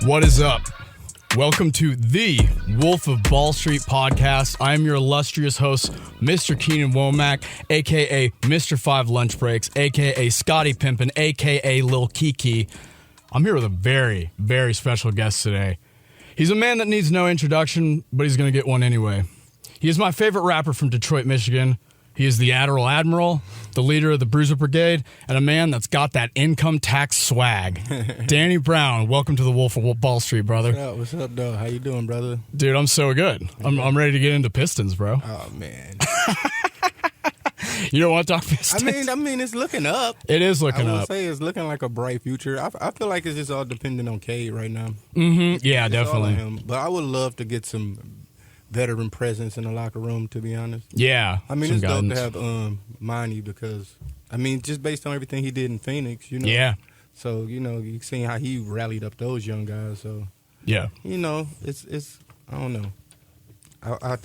What is up? Welcome to the Wolf of Ball Street podcast. I am your illustrious host, Mr. Keenan Womack, a.k.a. Mr. 5 Lunch Breaks, a.k.a. Scotty Pimpin', a.k.a. Lil Kiki. I'm here with a very, very special guest today. He's a man that needs no introduction, but he's going to get one anyway. He is my favorite rapper from Detroit, Michigan. He is the Admiral, the leader of the Bruiser Brigade, and a man that's got that income tax swag. Danny Brown, welcome to the Wolf of Ball Street, brother. What's up, dog? How you doing, brother? Dude, I'm so good. I'm ready to get into Pistons, bro. Oh, man. You don't want to talk Pistons? I mean, it's looking up. It is looking up. I up. would say it's looking like a bright future. I feel like it's just all dependent on Cade right now. Mm-hmm. Yeah, it's definitely. All on him. But I would love to get some veteran presence in the locker room, to be honest. Yeah. I mean, some it's guidance. dope to have Monty because, I mean, just based on everything he did in Phoenix, you know. Yeah. So, you know, you've seen how he rallied up those young guys. So, yeah. you know, it's I don't know.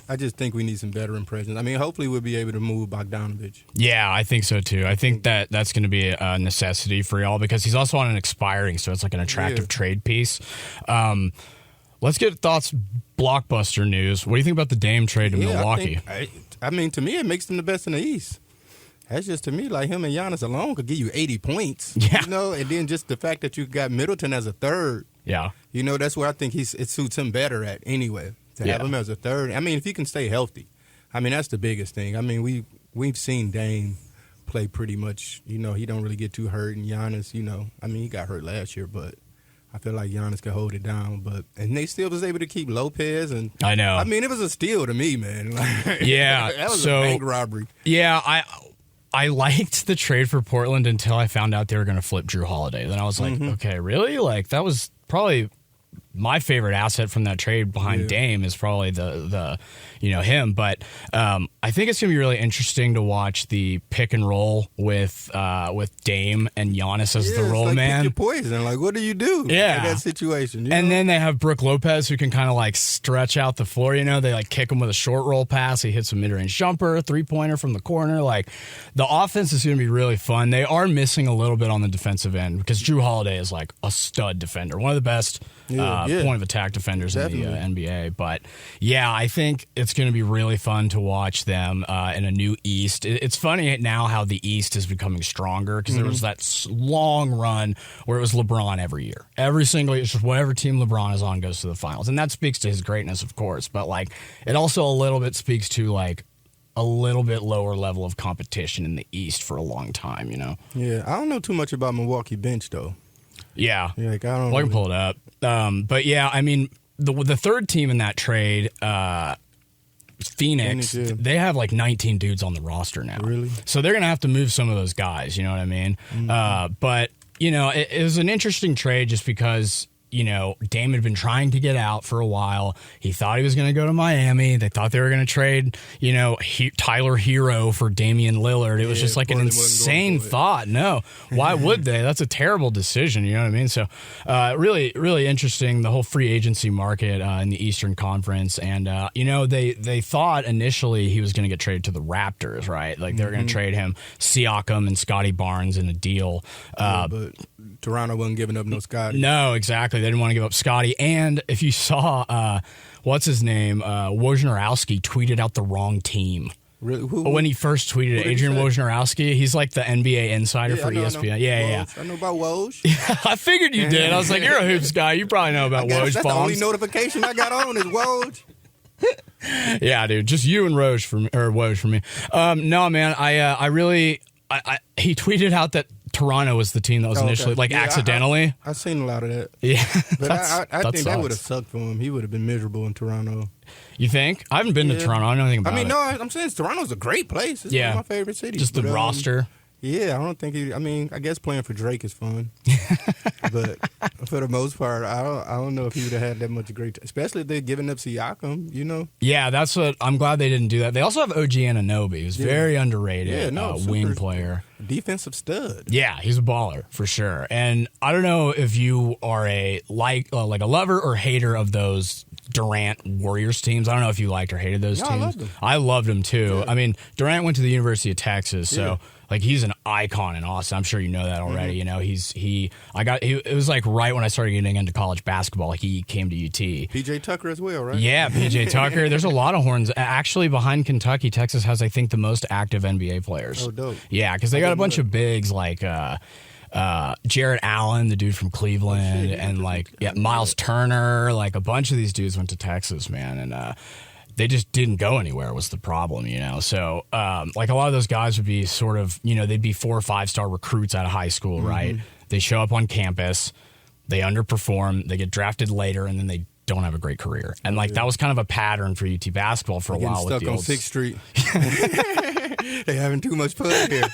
I just think we need some veteran presence. I mean, hopefully we'll be able to move Bogdanovich. Yeah, I think so too. I think that's going to be a necessity for y'all because he's also on an expiring, so it's like an attractive trade piece. Let's get thoughts, blockbuster news. What do you think about the Dame trade to Milwaukee? I mean, to me, it makes them the best in the East. That's just, to me, like him and Giannis alone could give you 80 points. Yeah. You know, and then just the fact that you got Middleton as a third. Yeah. You know, that's where I think it suits him better at anyway, to have him as a third. I mean, if he can stay healthy. I mean, that's the biggest thing. I mean, we've seen Dame play pretty much, you know, he don't really get too hurt. And Giannis, you know, I mean, he got hurt last year, but I feel like Giannis could hold it down, and they still was able to keep Lopez. And I know. I mean, it was a steal to me, man. Yeah, that was a bank robbery. Yeah, I liked the trade for Portland until I found out they were going to flip Drew Holiday. Then I was like, okay, really? Like that was probably my favorite asset from that trade behind Dame is probably the him. But I think it's going to be really interesting to watch the pick and roll with Dame and Giannis as the roll man. Pick your poison. Like, what do you do in that situation? And then they have Brook Lopez who can kind of like stretch out the floor. You know, they like kick him with a short roll pass. He hits a mid-range jumper, 3-pointer from the corner. Like the offense is going to be really fun. They are missing a little bit on the defensive end because Drew Holiday is like a stud defender, one of the best point of attack defenders in the NBA. But yeah, I think it's going to be really fun to watch them in a new East. It's funny now how the East is becoming stronger because there was that long run where it was LeBron every year. Every single year, it's just whatever team LeBron is on goes to the finals. And that speaks to his greatness, of course. But like, it also a little bit speaks to like a little bit lower level of competition in the East for a long time, you know? Yeah, I don't know too much about Milwaukee bench, though. Yeah. Like, I don't I can pull it up. But yeah, I mean, the third team in that trade, Phoenix, they have like 19 dudes on the roster now. Really? So they're going to have to move some of those guys, you know what I mean? But, you know, it was an interesting trade just because, you know, Dame had been trying to get out for a while. He thought he was going to go to Miami. They thought they were going to trade, you know, Tyler Hero for Damian Lillard. It was just like an insane thought. No, why would they? That's a terrible decision. You know what I mean? So really, really interesting, the whole free agency market in the Eastern Conference. And, you know, they thought initially he was going to get traded to the Raptors, right? Like they were going to trade him Siakam and Scotty Barnes in a deal. But Toronto wasn't giving up no Scotty. No, exactly. They didn't want to give up Scotty. And if you saw, what's his name? Wojnarowski tweeted out the wrong team. Really? When he first tweeted it, Adrian Wojnarowski, he's like the NBA insider for ESPN. Yeah. I know about Woj. I figured you did. I was like, you're a hoops guy. You probably know about Woj. That's the only notification I got on is Woj. Yeah, dude. Just you and Woj for me. No, man. He tweeted out that Toronto was the team that was initially, accidentally. I've seen a lot of that. Yeah. But I think that would have sucked for him. He would have been miserable in Toronto. You think? I haven't been to Toronto. I don't know anything about it. No, I'm saying Toronto's a great place. It's one of my favorite cities. Just the roster. Yeah, I don't think I guess playing for Drake is fun. But for the most part, I don't know if he would have had that much great, especially if they're giving up Siakam, you know? Yeah, that's what, I'm glad they didn't do that. They also have OG Anunoby, who's very underrated wing player. Defensive stud. Yeah, he's a baller, for sure. And I don't know if you are a lover or hater of those Durant Warriors teams. I don't know if you liked or hated those teams. I loved them. I loved them too. Yeah. I mean, Durant went to the University of Texas, so like he's an icon in Austin. I'm sure you know that already. You know, it was like right when I started getting into college basketball, like he came to UT. PJ Tucker as well, right? Yeah, PJ Tucker. There's a lot of horns. Actually, behind Kentucky, Texas has, I think, the most active NBA players. Oh, dope. Yeah, because they got a bunch of bigs like Jarrett Allen, the dude from Cleveland, and Miles Turner. Like a bunch of these dudes went to Texas, man, and they just didn't go anywhere was the problem, you know. So like a lot of those guys would be sort of, you know, they'd be 4 or 5 star recruits out of high school, right? They show up on campus, they underperform, they get drafted later, and then they don't have a great career. And like that was kind of a pattern for UT basketball for a while. Stuck on 6th Street. They having too much fun here.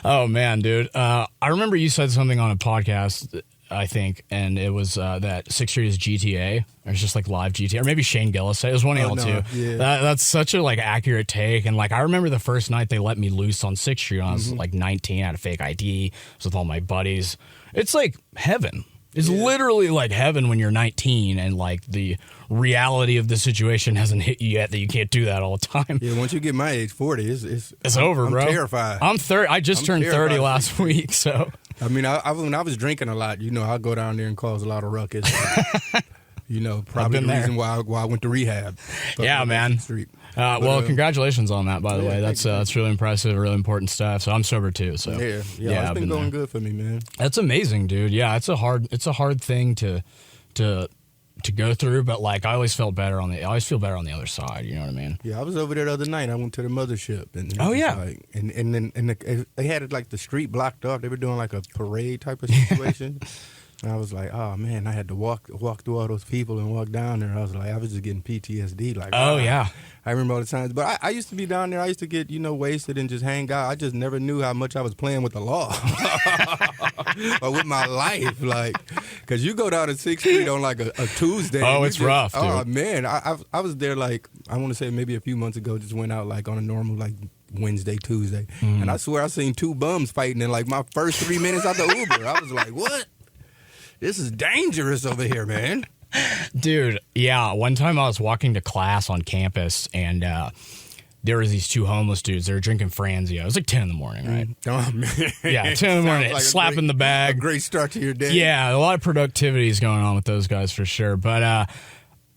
Oh man, dude. I remember you said something on a podcast, I think, and it was that 6th Street is GTA. Or it's just like live GTA, or maybe Shane Gillis said it was one of y'all too. Yeah. That's such a like accurate take. And like I remember the first night they let me loose on 6th Street when I was like 19, I had a fake ID, was with all my buddies. It's like heaven. It's literally like heaven when you're 19 and like the reality of the situation hasn't hit you yet that you can't do that all the time. Yeah, once you get my age, 40, it's over, bro. I'm terrified. I'm 30. I just turned 30 last week, so. I mean, when I was drinking a lot, you know, I'll go down there and cause a lot of ruckus. You know, probably the reason why I went to rehab. Yeah, man. Well, congratulations on that, by the way. That's really impressive, really important stuff. So I'm sober too. So yeah, it's been going good for me, man. That's amazing, dude. Yeah, it's a hard thing to go through, but like I always feel better on the other side. You know what I mean? Yeah, I was over there the other night. I went to the mothership, and and they had it like the street blocked off. They were doing like a parade type of situation. And I was like, oh man, I had to walk through all those people and walk down there. I was just getting PTSD. Like, oh yeah, I remember all the times. But I used to be down there. I used to get wasted and just hang out. I just never knew how much I was playing with the law or with my life. Like, because you go down to 6th Street on like a Tuesday. Oh, it's rough, dude. Oh man, I was there like I want to say maybe a few months ago. Just went out like on a normal like Wednesday, Tuesday, and I swear I seen 2 bums fighting in like my first 3 minutes out the Uber. I was like, what? This is dangerous over here, man. Dude, yeah. One time I was walking to class on campus, and there was these 2 homeless dudes. They were drinking Franzia. It was like 10 in the morning, right? Oh, man. Yeah, 10 in the morning. Like slapping the bag. A great start to your day. Yeah, a lot of productivity is going on with those guys for sure. But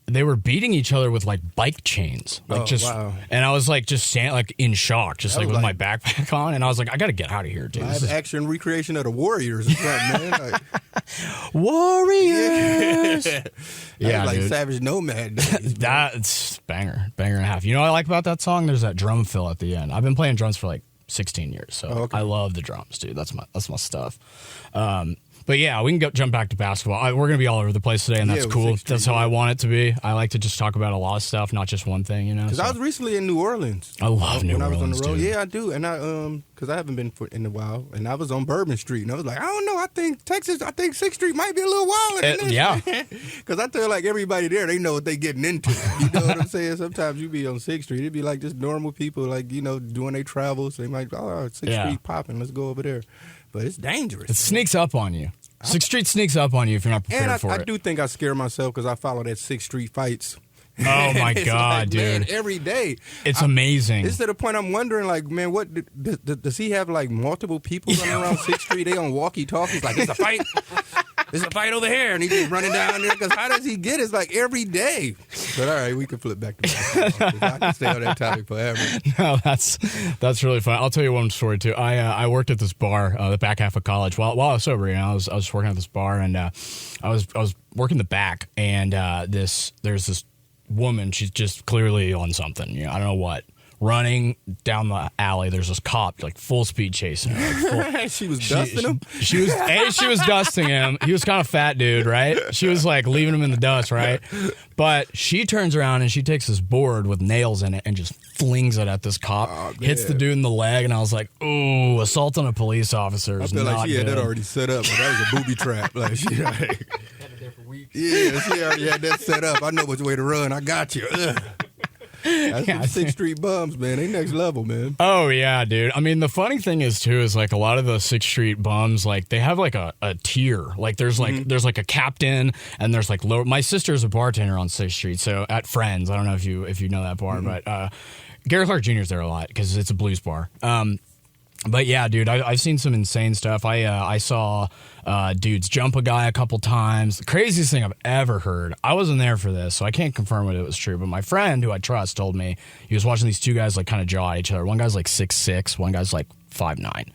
they were beating each other with like bike chains, like wow. And I was like just like in shock, just like with my backpack on, and I was like, I got to get out of here, dude. Live action recreation of the Warriors or something, man. Like, Warriors. Yeah, like dude. Savage Nomad days. That's banger and a half. You know what I like about that song? There's that drum fill at the end. I've been playing drums for like 16 years, so I love the drums, dude. That's my stuff. But yeah, we can jump back to basketball. We're going to be all over the place today, and that's cool. That's how I want it to be. I like to just talk about a lot of stuff, not just one thing, you know. Because I was recently in New Orleans. I love New Orleans, when I was on the road. dude. Yeah, I do. And because I haven't been in a while, and I was on Bourbon Street, and I was like, I don't know, I think 6th Street might be a little wilder than this. Yeah. Because I tell like everybody there, they know what they getting into. You know what I'm saying? Sometimes you be on 6th Street, it'd be like just normal people, like, you know, doing their travels. They might, 6th Street popping, let's go over there. But it's dangerous. It sneaks up on you. 6th Street sneaks up on you if you're not prepared for it. I do think I scare myself because I follow that 6th Street fights. Oh, my God, like, dude. Man, every day. It's amazing. It's to the point I'm wondering, like, man, what does he have, like, multiple people running around 6th Street? They on walkie-talkies, like, it's a fight. There's a fight over here. And he's just running down there because how does he get it? It's like every day. But all right, we can flip back to basketball. I can stay on that topic forever. No, that's really fun. I'll tell you one story too. I worked at this bar the back half of college while I was sober. You know, I was working at this bar, and I was working the back, and there's this woman. She's just clearly on something. You know, I don't know what. Running down the alley, there's this cop like full speed chasing her. Like, she was dusting him. She was dusting him. He was kind of fat dude, right? She was like leaving him in the dust, right? But she turns around and she takes this board with nails in it and just flings it at this cop. Hits the dude in the leg, and I was like, "Ooh, assault on a police officer is not good." I feel like she had that already set up. Like, that was a booby trap. Like she yeah, she already had that set up. I know which way to run. I got you. Ugh. That's some Sixth Street bums, man. They next level, man. Oh, yeah, dude. I mean, the funny thing is, too, is like a lot of the Sixth Street bums, like they have like a tier. Like there's like a captain and there's like lower. My sister's a bartender on Sixth Street, so at Friends. I don't know if you know that bar, but Gary Clark Jr. is there a lot because it's a blues bar. But yeah, dude, I've seen some insane stuff. I saw dudes jump a guy a couple times. The craziest thing I've ever heard. I wasn't there for this, so I can't confirm whether it was true. But my friend, who I trust, told me he was watching these two guys like kind of jaw at each other. One guy's like 6'6", one guy's like 5'9".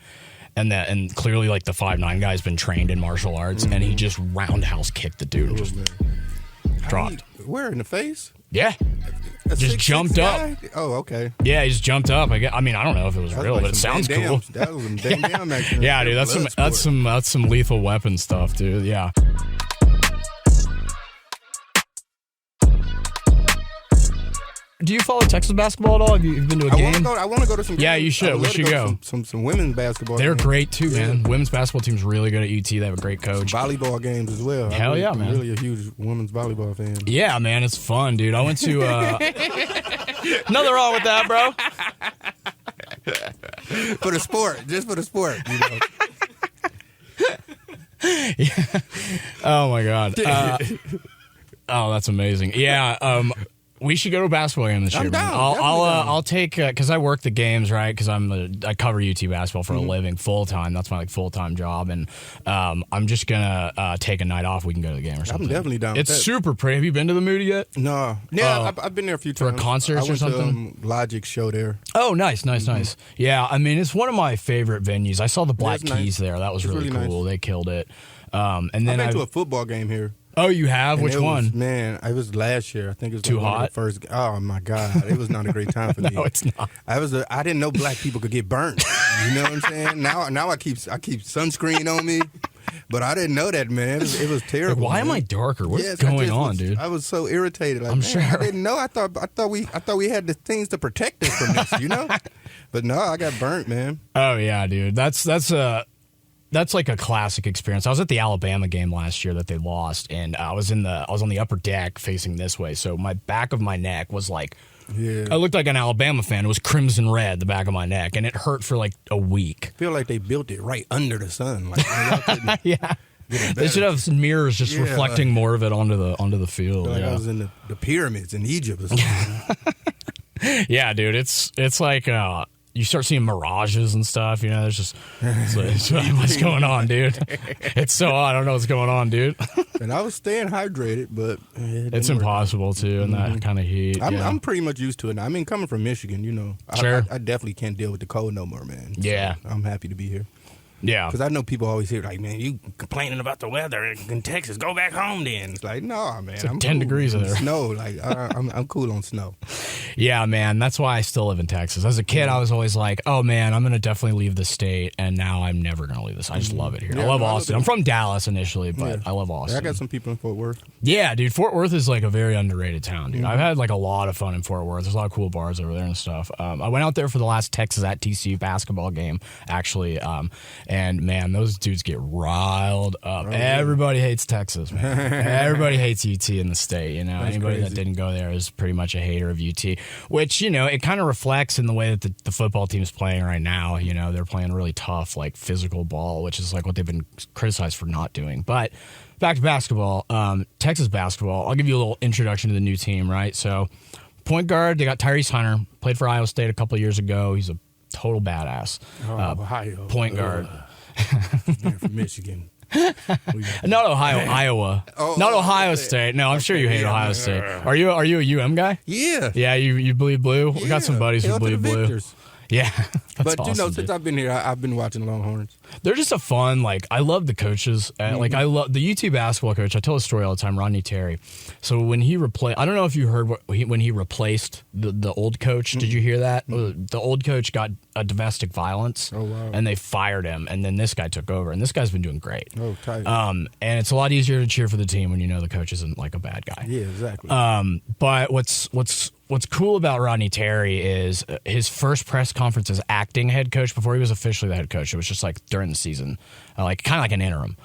And clearly like the 5'9" guy's been trained in martial arts, and he just roundhouse kicked the dude and just dropped. Where, in the face? Yeah. Just jumped up. Oh, okay. Yeah, he just jumped up. I mean, I don't know if it was real, like but it sounds cool. That was some damn action. Yeah, dude, that's some lethal weapon stuff, dude. Yeah. Do you follow Texas basketball at all? Have you been to a game? I want to go to some games. Yeah, you should. We should go. Some women's basketball They're games. great, too, man. Women's basketball team's really good at UT. They have a great coach. Some volleyball games as well. Hell yeah, man. I'm really a huge women's volleyball fan. Yeah, man. It's fun, dude. I went to... Nothing wrong with that, bro. For the sport. Just for the sport, you know. Yeah. Oh, my God. Oh, that's amazing. Yeah, we should go to a basketball game this year. I'm down. I'll take because I work the games, right? Because I cover UT basketball for a living, full time. That's my full time job, and I'm just gonna take a night off. We can go to the game or something. I'm definitely down. It's super pretty. Have you been to the Moody yet? No. Yeah, I've been there a few times for a concert or something. To, Logic's show there. Oh, nice. Yeah, I mean it's one of my favorite venues. I saw the Black Keys there. That was really cool. Nice. They killed it. And then I've been to a football game here. Oh, you have? Which one? Man, it was last year. I think it was Too hot. First. Oh my God, it was not a great time for me. No, it's not. I didn't know black people could get burnt. You know what I'm saying? Now I keep sunscreen on me, but I didn't know that, man. It was terrible. Like, why am I darker? What's going on, dude? I was so irritated. Like, I'm sure. I didn't know. I thought we had the things to protect us from this, you know. But no, I got burnt, man. Oh yeah, dude. That's like a classic experience. I was at the Alabama game last year that they lost, and I was on the upper deck facing this way. So my back of my neck was like, I looked like an Alabama fan. It was crimson red, the back of my neck, and it hurt for like a week. I feel like they built it right under the sun. Like, yeah. They should have some mirrors just reflecting more of it onto the field. Like I was in the pyramids in Egypt or something. Yeah, dude. It's like you start seeing mirages and stuff, you know, there's just it's what's going on, dude? It's so hot. I don't know what's going on, dude. And I was staying hydrated, but it's impossible to in that kind of heat. I'm pretty much used to it now. I mean, coming from Michigan, you know, sure. I definitely can't deal with the cold no more, man. Yeah. So I'm happy to be here. Yeah. Because I know people always hear, like, man, you complaining about the weather in Texas. Go back home then. It's like, no, man. It's like I'm 10 cool. degrees in there. Snow. Like, I'm cool on snow. Yeah, man. That's why I still live in Texas. As a kid, I was always like, oh, man, I'm going to definitely leave the state. And now I'm never going to leave this. I just love it here. Yeah, I love Austin. I'm from Dallas initially, but I love Austin. Yeah, I got some people in Fort Worth. Yeah, dude. Fort Worth is like a very underrated town, dude. I've had like a lot of fun in Fort Worth. There's a lot of cool bars over there and stuff. I went out there for the last Texas at TCU basketball game, actually. And, man, those dudes get riled up. Everybody hates Texas, man. Everybody hates UT in the state. You know, That's anybody crazy. that didn't go there is pretty much a hater of UT, which, you know, it kind of reflects in the way that the football team is playing right now. You know, they're playing really tough, like physical ball, which is like what they've been criticized for not doing. But back to basketball, Texas basketball, I'll give you a little introduction to the new team, right? So, point guard, they got Tyrese Hunter, played for Iowa State a couple of years ago. He's a total badass. Ohio. Point guard. From Michigan. Not Ohio, Iowa. Not Ohio State. No, I'm sure you hate Ohio State. Are you a UM guy? Yeah. Yeah, you bleed blue? We got some buddies who Hail to bleed the blue. victors. Yeah. That's But, awesome, you know, since dude. I've been here, I've been watching Longhorns. They're just a fun, like, I love the coaches. Like, I love the UT basketball coach. I tell a story all the time, Rodney Terry. So when he replaced, I don't know if you heard when he replaced the old coach. Did you hear that? The old coach got a domestic violence. Oh, wow. And they fired him. And then this guy took over. And this guy's been doing great. Oh, tight. And it's a lot easier to cheer for the team when you know the coach isn't like a bad guy. Yeah, exactly. But what's cool about Rodney Terry is his first press conference as acting head coach before he was officially the head coach. It was just like during the season, like kind of like an interim.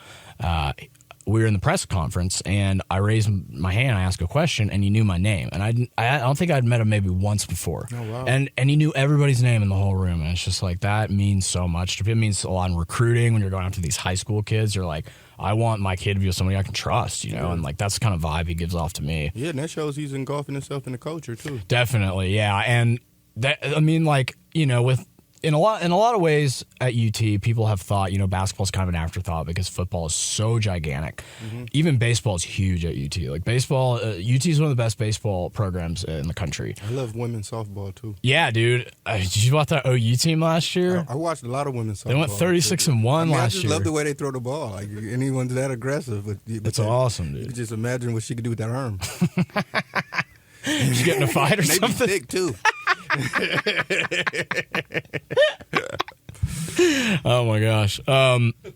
we were in the press conference, and I raised my hand, I asked a question, and he knew my name. And I don't think I'd met him maybe once before. Oh, wow. And he knew everybody's name in the whole room. And it's just like, that means so much. It means a lot in recruiting when you're going after these high school kids. You're like, I want my kid to be somebody I can trust, you know? Yeah. And like, that's the kind of vibe he gives off to me. Yeah, and that shows he's engulfing himself in the culture, too. Definitely, yeah. And that, I mean, like, you know, in a lot of ways at UT, people have thought, you know, basketball is kind of an afterthought because football is so gigantic. Mm-hmm. Even baseball is huge at UT. Like baseball, UT is one of the best baseball programs in the country. I love women's softball too. Yeah, dude. Did you watch that OU team last year? I watched a lot of women's softball. They went 36-1 last year. I just love the way they throw the ball. Like anyone's that aggressive, but it's awesome, dude. You can just imagine what she could do with that arm. She's getting a fight or something. Maybe thick too. Oh my gosh.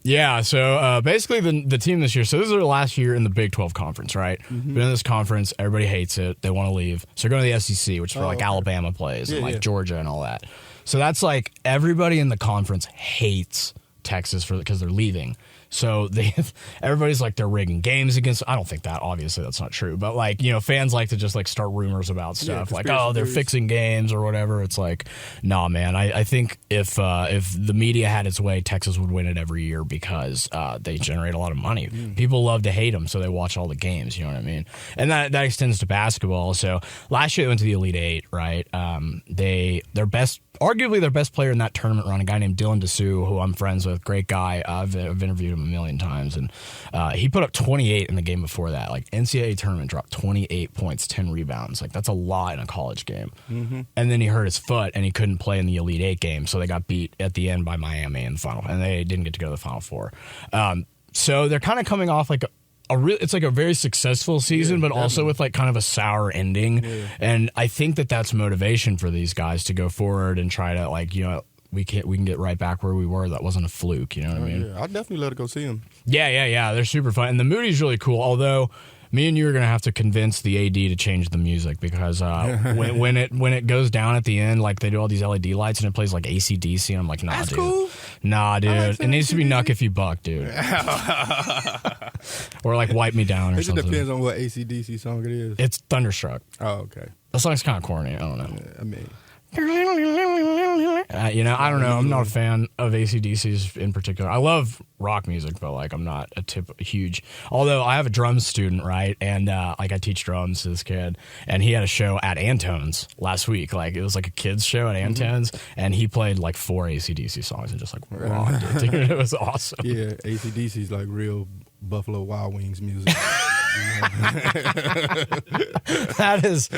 Yeah, so basically the team this year, so this is their last year in the Big 12 conference, right? Mm-hmm. Been in this conference, everybody hates it, they want to leave. So they're going to the SEC, which is where Alabama plays, and like Georgia and all that. So that's like everybody in the conference hates Texas because they're leaving. So everybody's like they're rigging games against. I don't think that, obviously that's not true, but like, you know, fans like to just like start rumors about stuff like, oh, they're fixing games or whatever. It's like, nah, man. I think if the media had its way, Texas would win it every year because they generate a lot of money. People love to hate them, so they watch all the games. You know what I mean? And that extends to basketball. So last year they went to the Elite Eight, right? Arguably their best player in that tournament run, a guy named Dylan Dessou, who I'm friends with, great guy. I've interviewed him a million times, and he put up 28 in the game before that. Like NCAA tournament, dropped 28 points, 10 rebounds. Like that's a lot in a college game. Mm-hmm. And then he hurt his foot, and he couldn't play in the Elite Eight game, so they got beat at the end by Miami in the final, and they didn't get to go to the Final Four. So they're kind of coming off like it's like a very successful season, but also with like kind of a sour ending. Yeah. And I think that's motivation for these guys to go forward and try to, like, you know, we can get right back where we were. That wasn't a fluke. You know what I mean? Yeah. I'd definitely let it go see them. Yeah. They're super fun. And the Moody's really cool, although me and you are going to have to convince the AD to change the music because when it goes down at the end, like they do all these LED lights and it plays like AC/DC, and I'm like, nah, that's dude. Cool. Nah, dude. Like it needs to be Knuck If You Buck, dude. Or like Wipe Me Down or something. It depends on what AC/DC song it is. It's Thunderstruck. Oh, okay. That song's kind of corny. I don't know. Yeah, I mean... you know, I don't know. I'm not a fan of AC/DC's in particular. I love rock music, but like I'm not a huge. Although I have a drums student, right? And like I teach drums to this kid, and he had a show at Antone's last week. Like it was like a kids show at Antone's, and he played like 4 AC/DC songs and just like rocked it, dude. It was awesome. Yeah, AC/DC's like real Buffalo Wild Wings music. That is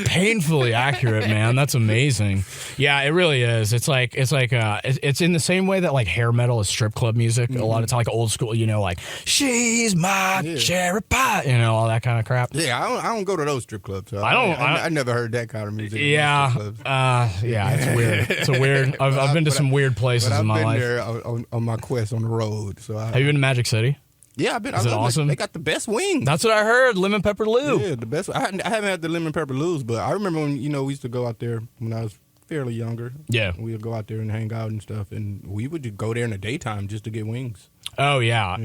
painfully accurate, man. That's amazing. Yeah, it really is. It's in the same way that like hair metal is strip club music. A lot of time, like old school, you know, like she's my cherry pie, you know, all that kind of crap. Yeah, I don't go to those strip clubs. So I never heard that kind of music. Yeah, it's weird. It's a weird. I've been to some weird places in my life. I've been there on my quest on the road. So have you been to Magic City? Yeah, I've been. Is it awesome? They got the best wings. That's what I heard. Lemon pepper Lou. Yeah, the best. I haven't had the lemon pepper Lou's, but I remember when we used to go out there when I was fairly younger. Yeah, we would go out there and hang out and stuff, and we would just go there in the daytime just to get wings. Oh yeah.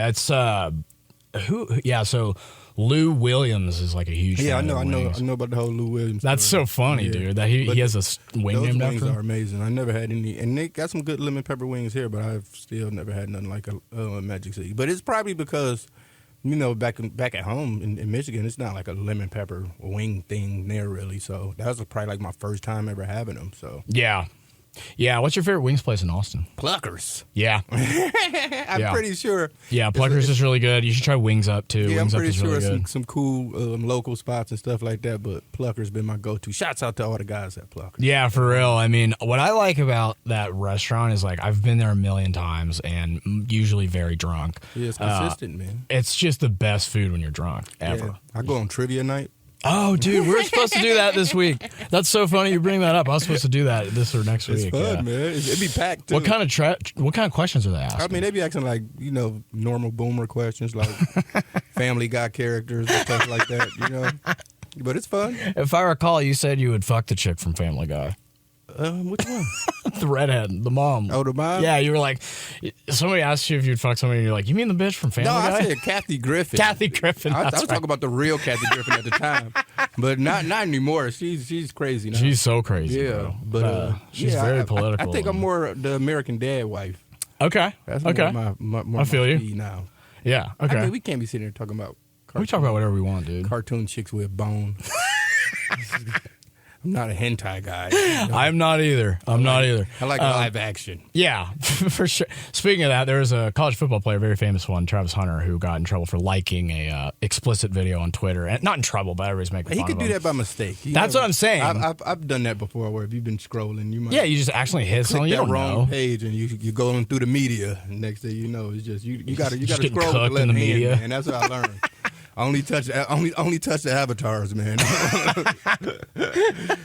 It's who? Yeah, so Lou Williams is like a huge. Yeah, fan I know about the whole Lou Williams. That's story. So funny, dude. That he has a wing named after him. Those wings are amazing. I never had any, and they got some good lemon pepper wings here, but I've still never had nothing like a Magic City. But it's probably because, you know, back at home in Michigan, it's not like a lemon pepper wing thing there really. So that was probably like my first time ever having them. So yeah. What's your favorite wings place in Austin? Pluckers. Yeah, I'm pretty sure. Yeah, Pluckers is really good. You should try Wings Up too. Yeah, Wings I'm pretty Up is sure really good. Some cool local spots and stuff like that. But Pluckers been my go-to. Shouts out to all the guys at Pluckers. Yeah, for real. I mean, what I like about that restaurant is like I've been there a million times and usually very drunk. Yeah, it's consistent, man. It's just the best food when you're drunk ever. Yeah. I go on trivia night. Oh, dude, we're supposed to do that this week. That's so funny you bring that up. I was supposed to do that this or next week. It's fun, man. It'd be packed, too. What kind of questions are they asking? I mean, they be asking, like, you know, normal boomer questions, like Family Guy characters and stuff like that, you know. But it's fun. If I recall, you said you would fuck the chick from Family Guy. Which one? The redhead, the mom. Oh, the mom? Yeah, you were like, somebody asked you if you'd fuck somebody, and you're like, you mean the bitch from Family Guy? No, I said Kathy Griffin. Kathy Griffin. I was talking about the real Kathy Griffin at the time, but not anymore. She's crazy now. She's so crazy. Yeah, bro. but she's very political. I think I'm more the American Dad wife. Okay. That's okay. more I feel my you. speed now. Yeah. Okay. I mean, we can't be sitting here talking about. We talk about whatever we want, dude. Cartoon chicks with bone. I'm not a hentai guy. I'm not either. I like live action. Yeah, for sure. Speaking of that, there was a college football player, very famous one, Travis Hunter, who got in trouble for liking a explicit video on Twitter. And not in trouble, but everybody's making fun of him. He could do that by mistake. That's what I'm saying. I've done that before, where if you've been scrolling, you might. Yeah, you just accidentally hit something. You don't wrong know. page, and you going through the media. And next thing you know, it's just you got to scroll with the in left the hand, media. man. That's what I learned. Only touch the avatars, man.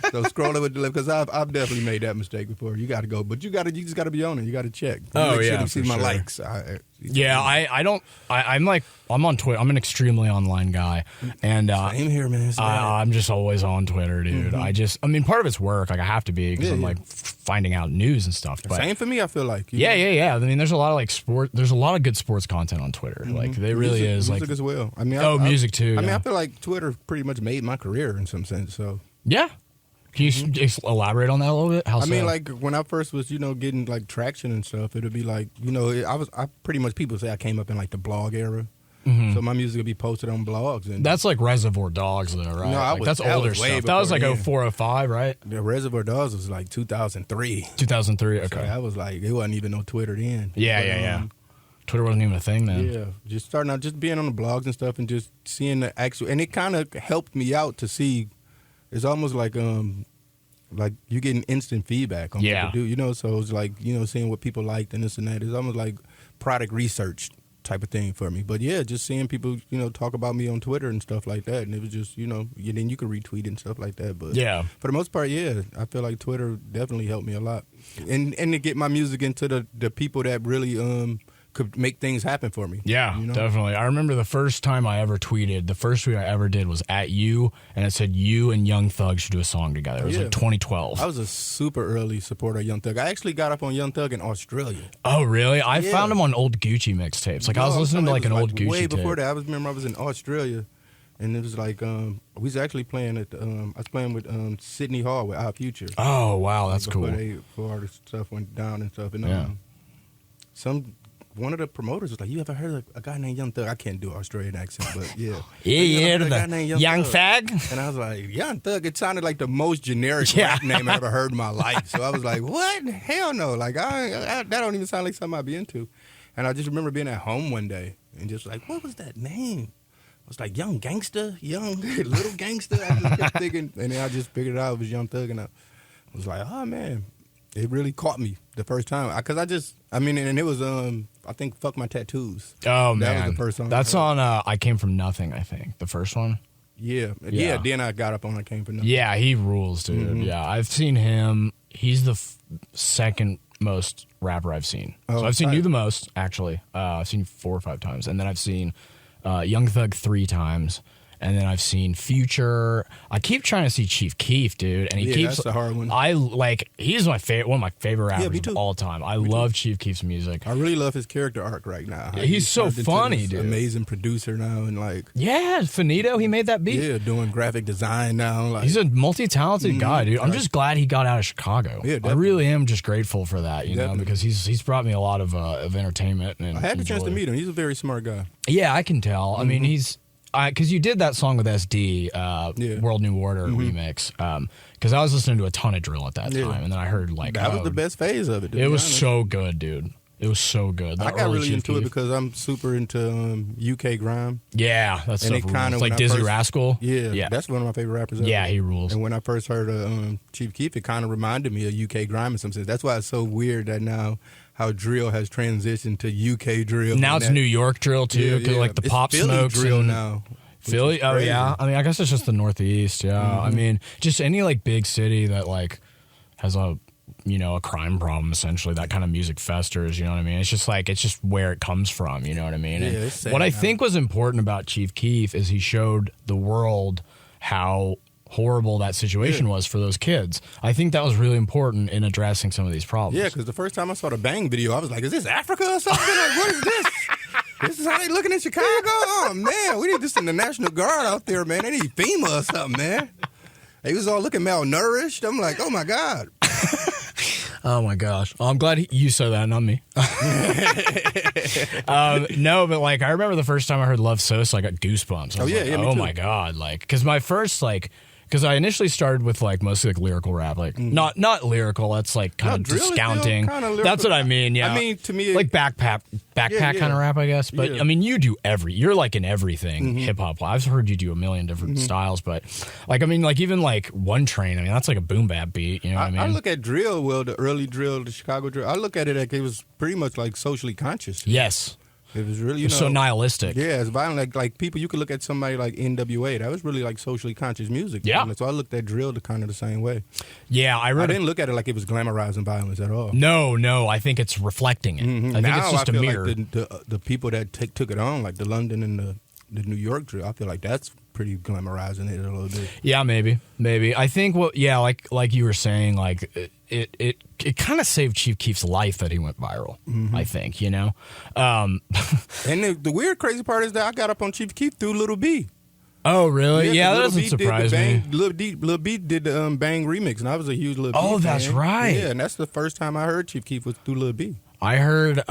So scroll with the left, because I've definitely made that mistake before. You got to go, but you just got to be on it. You got to check. Oh, Make yeah, sure you see for my sure. likes. I'm on Twitter. I'm an extremely online guy, and Same here, man. I'm just always on Twitter, dude. Mm-hmm. Part of it's work. Like I have to be because I'm like finding out news and stuff. But Same for me. I feel like. Yeah. I mean, there's a lot of there's a lot of good sports content on Twitter. Mm-hmm. Like they really is. Music Like as well. I mean, music too. I mean, yeah. I feel like Twitter pretty much made my career in some sense. So. Yeah. Can you just elaborate on that a little bit? How I so? mean, like when I first was, getting like traction and stuff, it'd be like, I pretty much, people say I came up in like the blog era. So my music would be posted on blogs. And that's like Reservoir Dogs, though, right? No, that's older was way stuff. That was like before, 04, 05, right? The Reservoir Dogs was like 2003. 2003, okay. So that was like, it wasn't even no Twitter then. Yeah. Twitter wasn't even a thing then. Yeah, just starting out, just being on the blogs and stuff, and just seeing the actual, and it kind of helped me out to see. It's almost like you getting instant feedback on what people do, so it's like, seeing what people liked and this and that. It's almost like product research type of thing for me. But yeah, just seeing people, talk about me on Twitter and stuff like that, and it was just, then you could retweet and stuff like that. But yeah, for the most part, yeah, I feel like Twitter definitely helped me a lot, and to get my music into the people that really could make things happen for me. Yeah, definitely. I remember the first time I ever tweeted, the first tweet I ever did was at you, and it said you and Young Thug should do a song together. It was like 2012. I was a super early supporter of Young Thug. I actually got up on Young Thug in Australia. Oh, really? I found him on old Gucci mixtapes. Like I was listening to like an old Gucci way tape. before that. I remember I was in Australia, and it was like we was actually playing at I was playing with Sydney Hall with Our Future. Oh, wow, that's cool. Before all the stuff went down and stuff, and one of the promoters was like, "You ever heard of a guy named Young Thug?" I can't do an Australian accent, but yeah. Young Thug. And I was like, Young Thug. It sounded like the most generic rap name I ever heard in my life. So I was like, what? Hell no. Like, that don't even sound like something I'd be into. And I just remember being at home one day and just like, what was that name? I was like, Young Gangster, Young Little Gangster. I just kept thinking, and then I just figured it out it was Young Thug, and I was like, oh, man. It really caught me the first time. Because and it was, I think, Fuck My Tattoos. Oh, man. That was the first song. That's on I Came From Nothing, I think. The first one. Yeah. Then I got up on I Came From Nothing. Yeah, he rules, dude. Mm-hmm. Yeah, I've seen him. He's the second most rapper I've seen. So I've seen you the most, actually. I've seen you 4 or 5 times. And then I've seen Young Thug 3 times. And then I've seen Future. I keep trying to see Chief Keef, dude, and he keeps. That's a hard one. He's my favorite, one of my favorite rappers of all time. I love Chief Keef's music. I really love his character arc right now. He's so funny, dude. Amazing producer now, and Finito, he made that beat. Yeah, doing graphic design now. He's a multi-talented guy, dude. I'm just glad he got out of Chicago. Yeah, I really am just grateful for that, you know, because he's brought me a lot of entertainment. And I had the chance to meet him. He's a very smart guy. Yeah, I can tell. I mean, he's. Because you did that song with SD, World New Order remix. Because I was listening to a ton of drill at that time, and then I heard that was the best phase of it. It was so good, dude. It was so good. I got really into it because I'm super into UK grime. Yeah, that's so cool. Like Dizzy Rascal. Yeah, that's one of my favorite rappers ever. Yeah, he rules. And when I first heard Chief Keef, it kind of reminded me of UK grime in some sense. That's why it's so weird that now how drill has transitioned to UK drill. Now it's New York drill too, because like the Pop Smokes drill now. Philly? Oh, yeah. I mean, I guess it's just the Northeast, yeah. I mean, just any, like, big city that, like, has a crime problem, essentially. That kind of music festers, you know what I mean? It's just, like, it's just where it comes from, you know what I mean? And what I think was important about Chief Keef is he showed the world how horrible that situation was for those kids. I think that was really important in addressing some of these problems. Yeah, because the first time I saw the Bang video, I was like, is this Africa or something? Like, what is this? This is how they looking in Chicago? Oh, man, we need this in the National Guard out there, man. They need FEMA or something, man. They was all looking malnourished. I'm like, oh, my God. Oh, my gosh. I'm glad you said that, not me. No, but, like, I remember the first time I heard Love So, I got goosebumps. I was like, me oh, too. my God. Like, because my first, like... Because I initially started with like mostly like lyrical rap, like not lyrical. That's like kind of discounting. That's what I mean. Yeah, I mean to me, like backpack kind of rap, I guess. But I mean, you do you're like in everything hip hop. I've heard you do a million different styles, but like I mean, like even like One Train. I mean, that's like a boom bap beat. You know what I mean? I look at drill, the early drill, the Chicago drill. I look at it like it was pretty much like socially conscious. Yes. It was really, so nihilistic. Yeah, it's violent. Like people, you could look at somebody like NWA. That was really like socially conscious music. Yeah. So I looked at drill kind of the same way. Yeah, I didn't look at it like it was glamorizing violence at all. No, I think it's reflecting it. I think it's just a mirror. Like the people that took it on, like the London and the New York drill, I feel like that's pretty glamorizing it a little bit. Yeah, maybe. I think like you were saying, like it kind of saved Chief Keef's life that he went viral. I think, you know. And the weird, crazy part is that I got up on Chief Keef through Lil B. Oh, really? Yeah, that doesn't surprise me. Lil B did the Bang remix, and I was a huge Lil B fan. That's right. Yeah, and that's the first time I heard Chief Keef was through Lil B. I heard.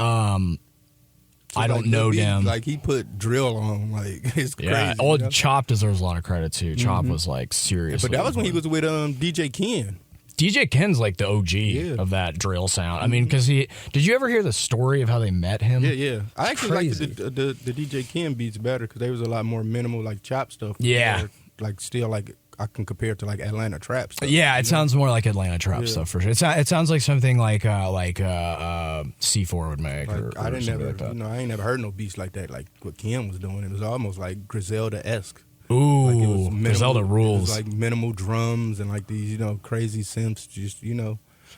I don't know them. Like he put drill on, like it's crazy. Yeah, Chop deserves a lot of credit too. Chop was like serious. But that was when he was with DJ Ken. DJ Ken's like the OG of that drill sound. I mean, because did you ever hear the story of how they met him? Yeah. I actually liked the DJ Ken beats better because they was a lot more minimal, like Chop stuff. Yeah. Like still like I can compare it to like Atlanta trap stuff. Yeah, it sounds more like Atlanta trap stuff for sure. It sounds like something like C4 would make. Like, I ain't never heard no beats like that. Like what Ken was doing, it was almost like Griselda-esque. Ooh, like it was minimal, Griselda rules. It was like minimal drums and like these, crazy synths. Just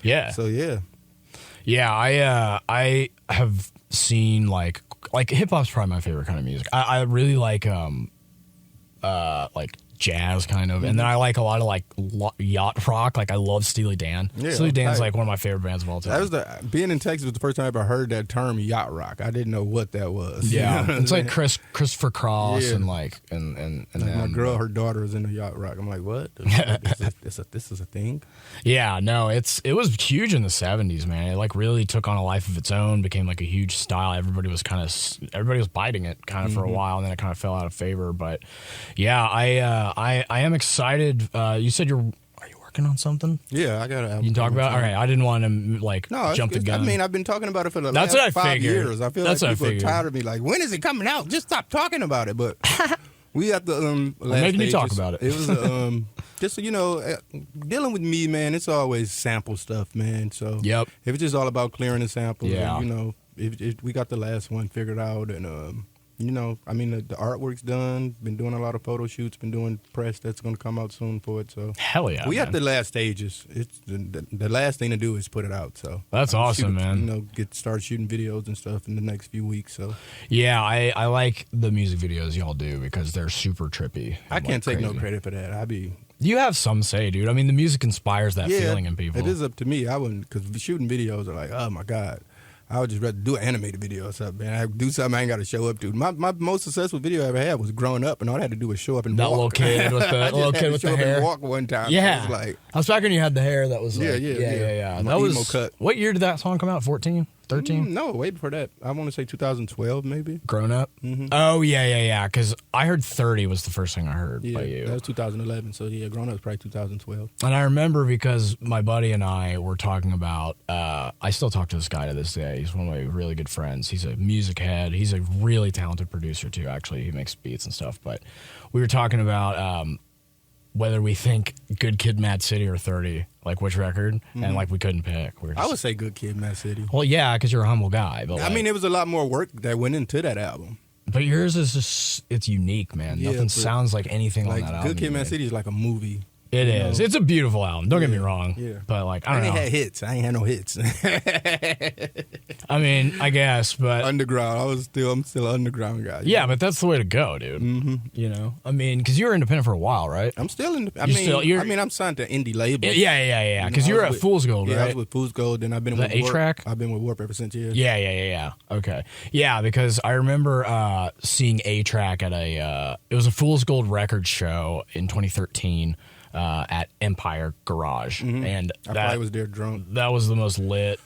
Yeah. So yeah. Yeah, I have seen like hip hop's probably my favorite kind of music. I really like jazz kind of, and then I like a lot of like yacht rock. Like I love Steely Dan. Yeah, Steely Dan's like one of my favorite bands of all time. Being in Texas was the first time I ever heard that term yacht rock. I didn't know what that was. Yeah, it's like Christopher Cross and like and my girl, her daughter is in the yacht rock. I'm like, what? This is a thing. Yeah, no, it was huge in the 70s, man. It like really took on a life of its own, became like a huge style. Everybody was biting it kind of for a while, and then it kind of fell out of favor. But yeah, I am excited. You said are you working on something? Yeah, I got to. You can talk about it? Okay, I didn't want to jump the gun. I mean, I've been talking about it for the last 5 years. I feel like people are tired of me. Like, when is it coming out? Just stop talking about it. But we have the last making you talk about it. It was just dealing with me, man. It's always sample stuff, man. So yep. If it's just all about clearing the samples, yeah. And, if we got the last one figured out, and I mean, the artwork's done. Been doing a lot of photo shoots. Been doing press that's going to come out soon for it. So hell yeah, we at the last stages. It's the last thing to do is put it out. So that's awesome, man. Start shooting videos and stuff in the next few weeks. So yeah, I like the music videos y'all do because they're super trippy. I can't take no credit for that. You have some say, dude. I mean, the music inspires that feeling in people. It is up to me. I wouldn't, because shooting videos are like, oh my God. I would just rather do an animated video or something, man. I do something I ain't got to show up to. My most successful video I ever had was growing up, and all I had to do was show up and walk. That little kid with the hair. And walk one time. Yeah, was like, I was back when you had the hair. That was yeah. That was emo cut. What year did that song come out? 14? 13? No, way before that. I want to say 2012, maybe. Grown Up? Mm-hmm. Oh, yeah. Because I heard 30 was the first thing I heard by you. That was 2011. So, yeah, Grown Up was probably 2012. And I remember because my buddy and I were talking about, I still talk to this guy to this day. He's one of my really good friends. He's a music head. He's a really talented producer, too, actually. He makes beats and stuff. But we were talking about whether we think Good Kid, Mad City or 30, like which record, and like we couldn't pick. I would say Good Kid, Mad City. Well, yeah, because you're a humble guy. But I mean, it was a lot more work that went into that album. But yours is just, it's unique, man. Nothing sounds like anything on that album. Good Kid, Mad City is like a movie. It is. It's a beautiful album. Don't get me wrong. Yeah. But like, I don't know. Had hits. I ain't had no hits. I mean, I guess, but Underground. I'm still an underground guy. yeah, but that's the way to go, dude. Mm-hmm. You know, I mean, because you were independent for a while, right? I'm still in. I'm signed to indie labels. Yeah. Because you were at Fool's Gold, right? Yeah, I was with Fool's Gold, and I've been with Warp. A-Track? I've been with Warp ever since. Yeah. Okay. Yeah, because I remember seeing A-Track at it was a Fool's Gold Records show in 2013 at Empire Garage, and I probably was there drunk. That was the most lit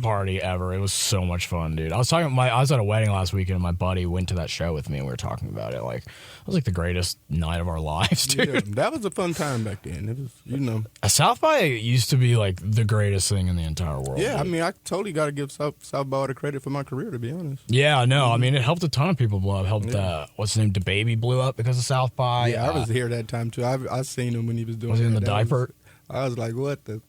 party ever. It was so much fun, dude. I was at a wedding last weekend, and my buddy went to that show with me, and we were talking about it. Like, it was like the greatest night of our lives, dude. Yeah, that was a fun time back then. It was, South by used to be like the greatest thing in the entire world. Yeah, dude. I mean, I totally got to give South by all the credit for my career, to be honest. Yeah, no, I mean, it helped a ton of people blow up. Helped, what's his name, DaBaby blew up because of South by. Yeah, I was here that time, too. I seen him when he was doing Was he in the diaper? I was like, what the?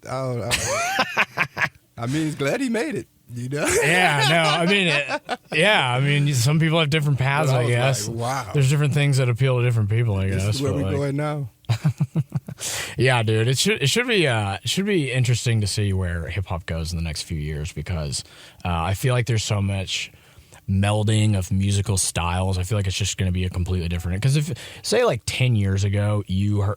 I mean, he's glad he made it, you know? Yeah, no, I mean, some people have different paths, I guess. Like, wow. There's different things that appeal to different people, I guess. This is where we're going now. Yeah, dude, it should be interesting to see where hip hop goes in the next few years, because I feel like there's so much melding of musical styles. I feel like it's just going to be a completely different. Because if, say, like 10 years ago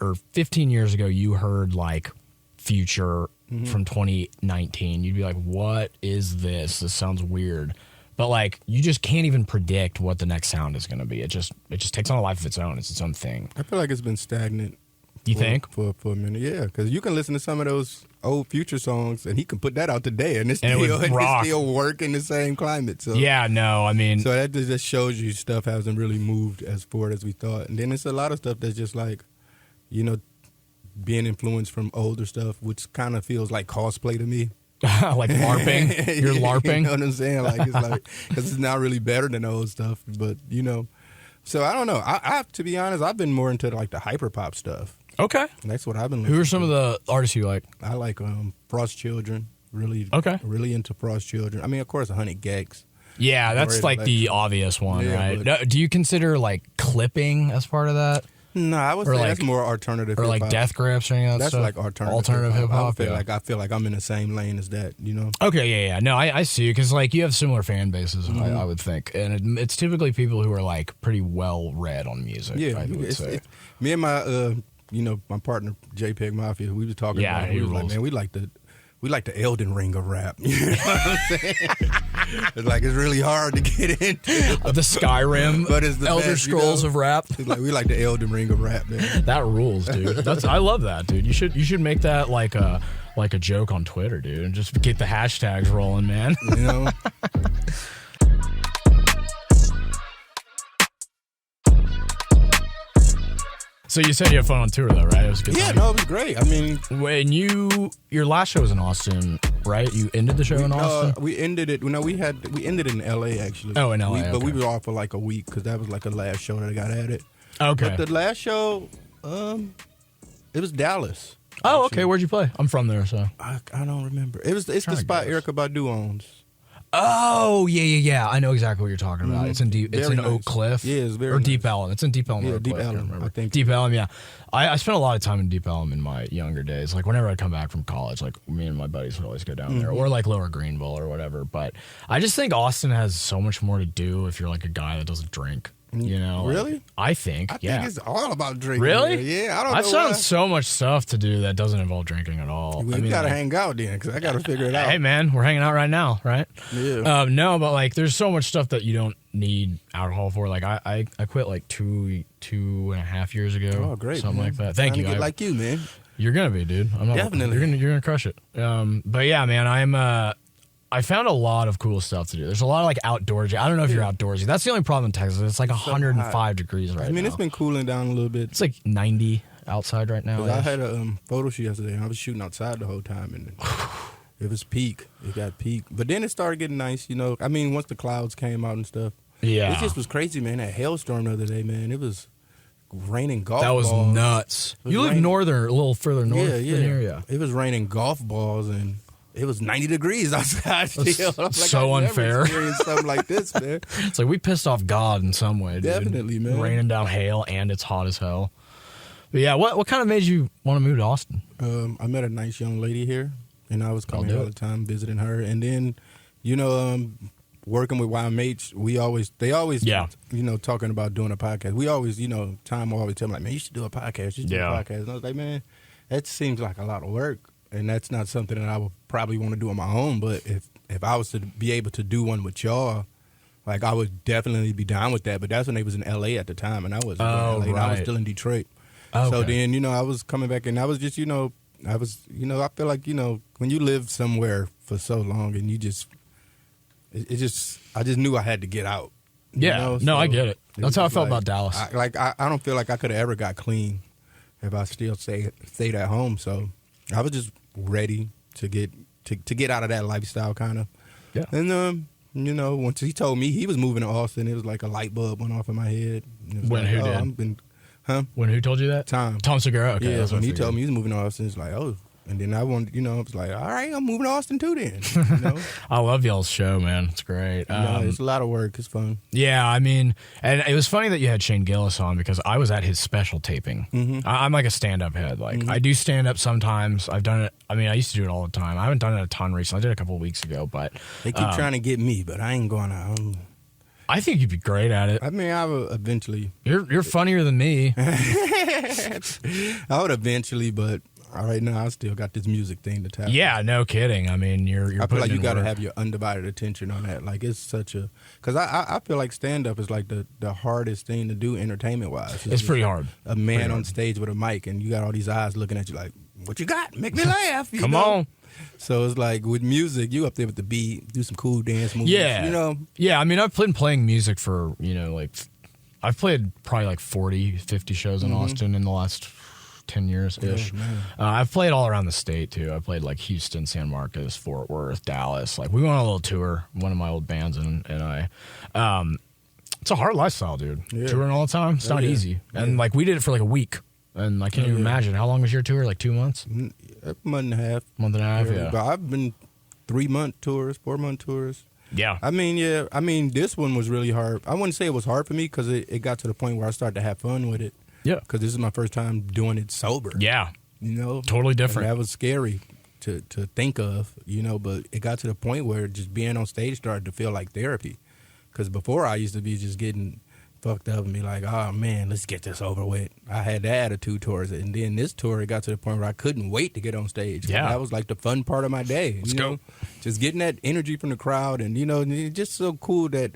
or 15 years ago, you heard like Future from 2019, you'd be like, what is this? This sounds weird. But like, you just can't even predict what the next sound is going to be. It just takes on a life of its own. It's its own thing. I feel like it's been stagnant. You think? For a minute, yeah. Because you can listen to some of those old Future songs, and he can put that out today, and it's still work in the same climate. So yeah, no, I mean, so that just shows you stuff hasn't really moved as forward as we thought. And then it's a lot of stuff that's just like, being influenced from older stuff, which kind of feels like cosplay to me. like LARPing. You're LARPing. You know what I'm saying? Like, it's like, because it's not really better than the old stuff, but So I don't know. I to be honest, I've been more into like the hyperpop stuff. Okay. And that's what I've been listening to. Who are some of the artists you like? I like Frost Children. Really into Frost Children. I mean, of course, 100 Gex. Yeah, that's like the obvious one, right? But, do you consider like clipping as part of that? No, I would say that's more alternative or hip-hop. like Death Grips or anything like that. That's like alternative hip-hop. I feel like I'm in the same lane as that, Okay, yeah. No, I see you, because like you have similar fan bases, I would think. And it's typically people who are like pretty well read on music, I would say. Me and my my partner JPEG Mafia, we were talking about it. We were like, man, we like the Elden Ring of rap. You know what I'm saying? It's like, it's really hard to get into. The Skyrim, but it's the Elder best, Scrolls of rap. It's like, we like the Elden Ring of rap, man. That rules, dude. I love that, dude. You should make that like a joke on Twitter, dude, and just get the hashtags rolling, man. So you said you had fun on tour, though, right? It was a good time. No, it was great. I mean, when your last show was in Austin, right? You ended the show in Austin. We ended it. We ended it in L.A. actually. Oh, in L.A. But we were off for like a week because that was like the last show that I got added. Okay. But the last show, it was Dallas. Oh, okay. Where'd you play? I'm from there, so I don't remember. It's the spot Erykah Badu owns. Oh, yeah. I know exactly what you're talking about. It's in Oak Cliff. Yeah, it's very Or nice. Deep Ellum. It's in Deep Ellum. Yeah, Oak Deep Cliff, Ellum, I think. Deep Ellum, yeah. I spent a lot of time in Deep Ellum in my younger days. Like, whenever I come back from college, like, me and my buddies would always go down there. Or, like, Lower Greenville or whatever. But I just think Austin has so much more to do if you're, like, a guy that doesn't drink. Really? Like, I think, I think it's all about drinking. Really? Yeah, I don't know. I've found so much stuff to do that doesn't involve drinking at all. We gotta hang out then, because I gotta figure it out. Hey, man, we're hanging out right now, right? Yeah. No, but like, there's so much stuff that you don't need alcohol for. Like, I quit like 2.5 years ago. Oh, great, something man. like that. Thank you. Get like you, man. You're gonna be, dude. I'm not, Definitely. You're gonna crush it. But yeah, man, I found a lot of cool stuff to do. There's a lot of like outdoorsy. I don't know if you're outdoorsy. That's the only problem in Texas. It's like 105 degrees right now. I mean, it's been cooling down a little bit. It's like 90 outside right now. I had a photo shoot yesterday, and I was shooting outside the whole time, and it was peak. It got peak. But then it started getting nice, I mean, once the clouds came out and stuff. Yeah. It just was crazy, man. That hailstorm the other day, man. It was raining golf balls. That was nuts. You live a little further north than here, yeah. It was raining golf balls, and it was 90 degrees outside still. Like, so unfair. I've never experienced something like this, man. It's like we pissed off God in some way, dude. Definitely, man. Raining down hail, and it's hot as hell. But yeah, what kind of made you want to move to Austin? I met a nice young lady here, and I was coming here all the time, visiting her. And then, working with YMH, they always, talking about doing a podcast. We always, Tom will always tell me, like, man, you should do a podcast. You should do a podcast. And I was like, man, that seems like a lot of work, and that's not something that I would probably want to do on my own. But if I was to be able to do one with y'all, like, I would definitely be down with that. But that's when they was in L.A. at the time, and I wasn't in L.A. Right. And I was still in Detroit. Okay. So then, I was coming back, and I was just, I feel like, when you live somewhere for so long, and I just knew I had to get out. Yeah. So I get it. That's how I felt about Dallas. I don't feel like I could have ever got clean if I still stayed at home. So I was just ready to get out of that lifestyle, kind of. Yeah. And, once he told me he was moving to Austin, it was like a light bulb went off in my head. When who did? When who told you that? Tom Segura. Okay, yeah, when he told me he was moving to Austin, it's like, oh. And then I wanted, I was like, all right, I'm moving to Austin too then. I love y'all's show, man. It's great. It's a lot of work. It's fun. Yeah, I mean, and it was funny that you had Shane Gillis on because I was at his special taping. Mm-hmm. I'm like a stand-up head. Like, I do stand-up sometimes. I've done it. I mean, I used to do it all the time. I haven't done it a ton recently. I did it a couple of weeks ago, but they keep trying to get me, but I ain't going out. I think you'd be great at it. I mean, I would eventually. You're funnier than me. I would eventually, but right now I still got this music thing to tap. Yeah, no kidding. I mean, you're. I feel like you got to have your undivided attention on that. Like, it's such a because I feel like stand up is like the hardest thing to do entertainment wise. It's pretty hard. A man on stage with a mic and you got all these eyes looking at you like, what you got? Make me laugh. Come on. So it's like with music, you up there with the beat, do some cool dance moves. Yeah. Yeah, I mean, I've been playing music for, like, I've played probably like 40, 50 shows in Austin in the last 10 years-ish. I've played all around the state, too. I played like Houston, San Marcos, Fort Worth, Dallas. Like, we went on a little tour, one of my old bands and I. It's a hard lifestyle, dude. Yeah. Touring all the time. It's not easy. And, like, we did it for like a week. And I can't even imagine. How long was your tour? Like 2 months? A month and a half. Month and a half, yeah. But I've been 3-month tours, 4-month tours. Yeah. I mean, this one was really hard. I wouldn't say it was hard for me because it got to the point where I started to have fun with it. Yeah. Because this is my first time doing it sober. Yeah. Totally different. And that was scary to think of, but it got to the point where just being on stage started to feel like therapy. Because before I used to be just getting fucked up and be like, oh man, let's get this over with. I had that attitude towards it. And then this tour, it got to the point where I couldn't wait to get on stage. Yeah. That was like the fun part of my day. Let's go. Just getting that energy from the crowd and, it's just so cool that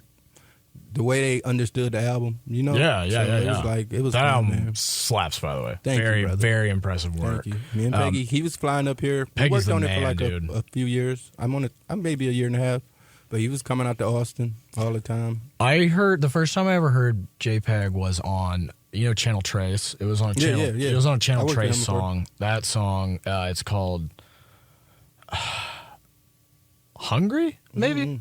the way they understood the album, Yeah. It was like, it was that fun, album man. slaps, by the way. Thank very, you, brother. very impressive work. Thank you. Me and Peggy, he was flying up here. Peggy's we worked on the it for like man, a few years. I'm maybe a year and a half. But he was coming out to Austin all the time. I heard the first time I ever heard JPEG was on Channel Trace. It was on a Channel. Yeah. It was on a Channel Trace song. That song, it's called "Hungry." Maybe. Mm-hmm.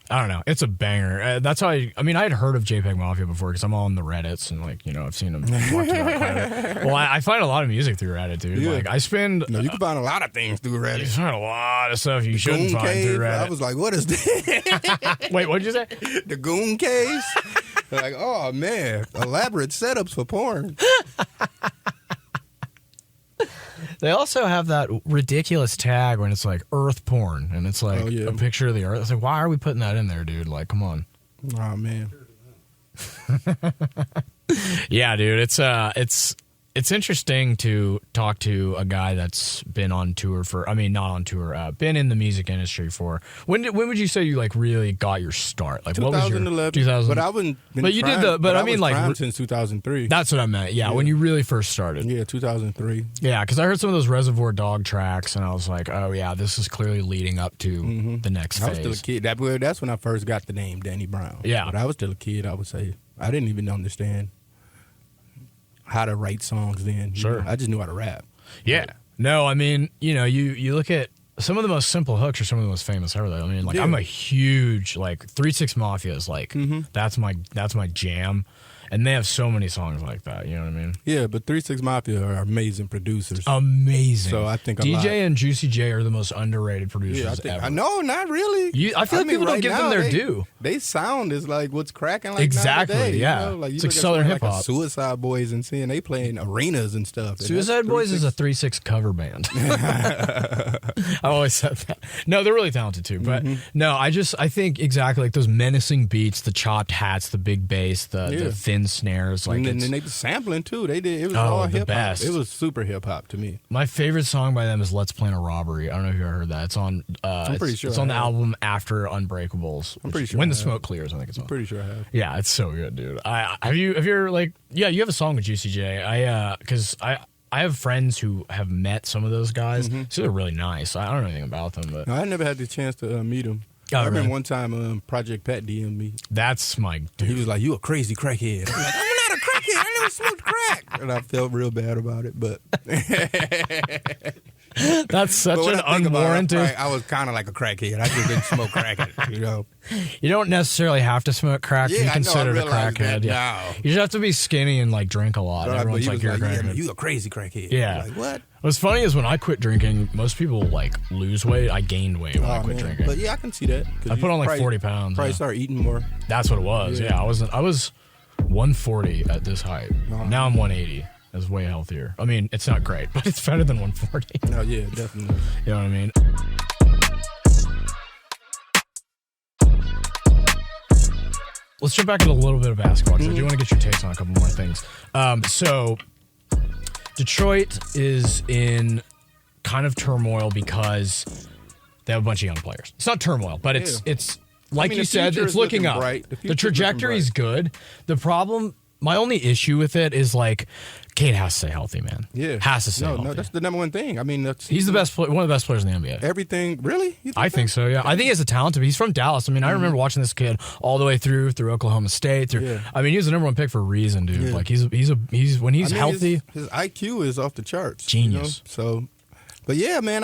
I don't know. It's a banger. That's how I had heard of JPEG Mafia before because I'm on the Reddits and I've seen them talked about quite a bit. Well, I find a lot of music through Reddit, dude. Yeah. Like I spend. No, you can find a lot of things through Reddit. You find a lot of stuff you shouldn't find through Reddit. I was like, what is this? Wait, what did you say? The Goon Caves. Like, oh man, elaborate setups for porn. They also have that ridiculous tag when it's like earth porn and it's like a picture of the earth. It's like, why are we putting that in there, dude? Like, come on. Oh man. Yeah, dude. It's interesting to talk to a guy that's been on tour not on tour, been in the music industry for. When would you say you like really got your start? Like 2011. What was your 2000? But I wouldn't. But you did the. But I mean, like since 2003. That's what I meant. Yeah, when you really first started. Yeah, 2003. Yeah, because I heard some of those Reservoir Dog tracks, and I was like, oh yeah, this is clearly leading up to the next phase. I was still a kid. That's when I first got the name Danny Brown. Yeah, but I was still a kid. I would say I didn't even understand how to write songs then. Sure. I just knew how to rap. Yeah. No, I mean, you look at some of the most simple hooks are some of the most famous ever. I mean, like I'm a huge 3 6 Mafia is like that's my jam. And they have so many songs like that, you know what I mean? Yeah, but 3 6 Mafia are amazing producers. Amazing. So I think DJ and Juicy J are the most underrated producers ever. No, not really. I feel like people don't give them their due. They sound is like what's cracking like exactly, nowadays, yeah. You know? Like, it's like Southern hip hop. Suicide Boys and seeing they play in arenas and stuff. Suicide Boys is a 3-6 cover band. I always said that. No, they're really talented too. But no, I think exactly like those menacing beats, the chopped hats, the big bass, the thin snares. Like, and they sampling too. They did. It was all hip hop. It was super hip hop to me. My favorite song by them is "Let's Plan a Robbery." I don't know if you ever heard that. It's on. I'm pretty sure it's on the album after Unbreakables. I'm pretty sure When the Smoke Clears. I think it's on. I'm pretty sure I have. Yeah, it's so good, dude. Have you ever like? Yeah, you have a song with Juicy J. Because I have friends who have met some of those guys. So they're really nice. I don't know anything about them, but no, I never had the chance to meet them. Oh, I remember one time Project Pat DM'd me. That's my dude. He was like, "You a crazy crackhead." I'm like, "I'm not a crackhead. I never smoked crack." And I felt real bad about it, but that's such an unwarranted. I was kind of like a crackhead. I just didn't smoke crack, you know. You don't necessarily have to smoke crack to be considered a crackhead. Yeah. You just have to be skinny and like drink a lot. Right, Everyone's like, "You're a crackhead." You a crazy crackhead. Yeah. Like, what? What's funny is when I quit drinking, most people like lose weight. I gained weight when I quit drinking. But yeah, I can see that. I put on like 40 pounds. Probably start eating more. That's what it was. Yeah, I was 140 at this height. Now I'm 180. That's way healthier. I mean, it's not great, but it's better than 140. No, yeah, definitely. You know what I mean? Let's jump back into a little bit of basketball because I do want to get your takes on a couple more things. So Detroit is in kind of turmoil because they have a bunch of young players. It's not turmoil, but it's like you said, it's looking up. The trajectory is good. The problem, my only issue with it is like, Cade has to stay healthy, man. Yeah, has to stay healthy. No, that's the number one thing. I mean, he's the best, one of the best players in the NBA. Everything, really? I think so. Yeah, I think he has a talent to be. He's from Dallas. I mean, I remember watching this kid all the way through Oklahoma State. I mean, he was the number one pick for a reason, dude. Yeah. Like he's when he's healthy, his IQ is off the charts. Genius. You know? So, but yeah, man,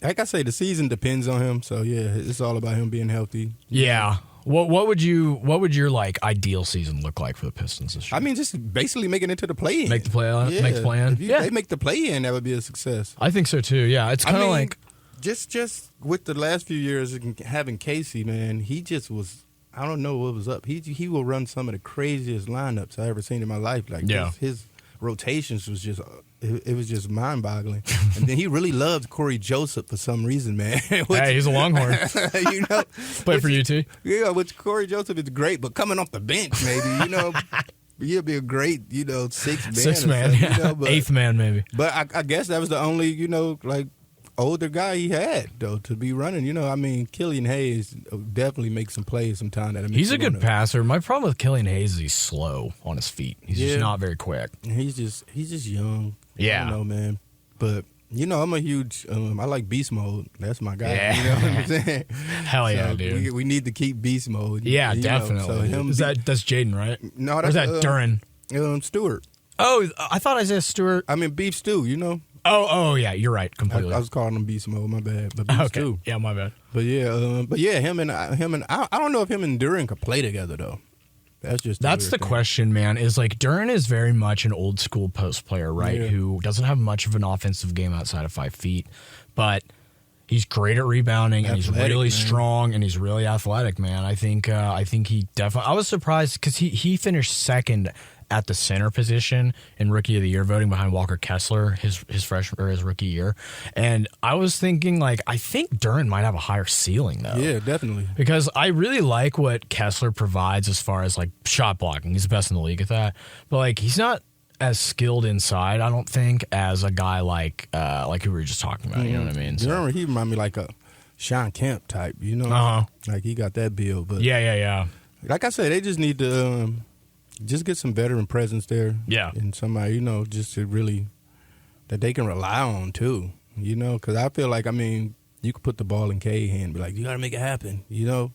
like I say, the season depends on him. So yeah, it's all about him being healthy. Yeah. What would your like ideal season look like for the Pistons this year? I mean, just basically making it to the play-in. Make the play-in. Make the play-in. If they make the play-in, that would be a success. I think so too. Yeah, it's kind of like just with the last few years having Casey, man, he just was. I don't know what was up. He will run some of the craziest lineups I ever seen in my life. Like his rotations was just. It was just mind-boggling. And then he really loved Corey Joseph for some reason, man. Hey, he's a Longhorn. You know, play for UT. Yeah, which Corey Joseph is great, but coming off the bench, maybe, you know, he'll be a great, you know, sixth man, yeah. You know, but, eighth man, maybe. But I guess that was the only, you know, like older guy he had though to be running. You know, I mean, Killian Hayes definitely makes some plays sometime. He's a good passer. My problem with Killian Hayes is he's slow on his feet. He's just not very quick. He's just young. Yeah. I don't know, man. But, you know, I'm a huge, I like beast mode. That's my guy. Yeah. You know what I'm saying? Hell yeah, dude. We need to keep beast mode. Yeah, definitely. Know, so that's Jaden, right? No, that's Duran. Stewart. Oh, I thought Isaiah Stewart. I mean, Beef Stew, you know? Oh, yeah, you're right, completely. I was calling him beast mode, my bad. But Beef Stew. Yeah, my bad. But yeah, him and I don't know if him and Duran could play together, though. That's the question, man. Is like Duran is very much an old school post player, right? Yeah. Who doesn't have much of an offensive game outside of 5 feet, but he's great at rebounding and he's really strong and he's really athletic, man. I think he definitely. I was surprised because he finished second at the center position in Rookie of the Year voting behind Walker Kessler his freshman or his rookie year, and I was thinking like I think Duran might have a higher ceiling though. Yeah, definitely. Because I really like what Kessler provides as far as like shot blocking. He's the best in the league at that, but like he's not as skilled inside, I don't think, as a guy like who we were just talking about. You know what I mean? So, he remind me like a Sean Kemp type. You know, like he got that build. But yeah. Like I said, they just need to. Just get some veteran presence there. Yeah. And somebody, you know, just to really, that they can rely on too, you know, because I feel like, I mean, you could put the ball in K's hand and be like, you got to make it happen, you know.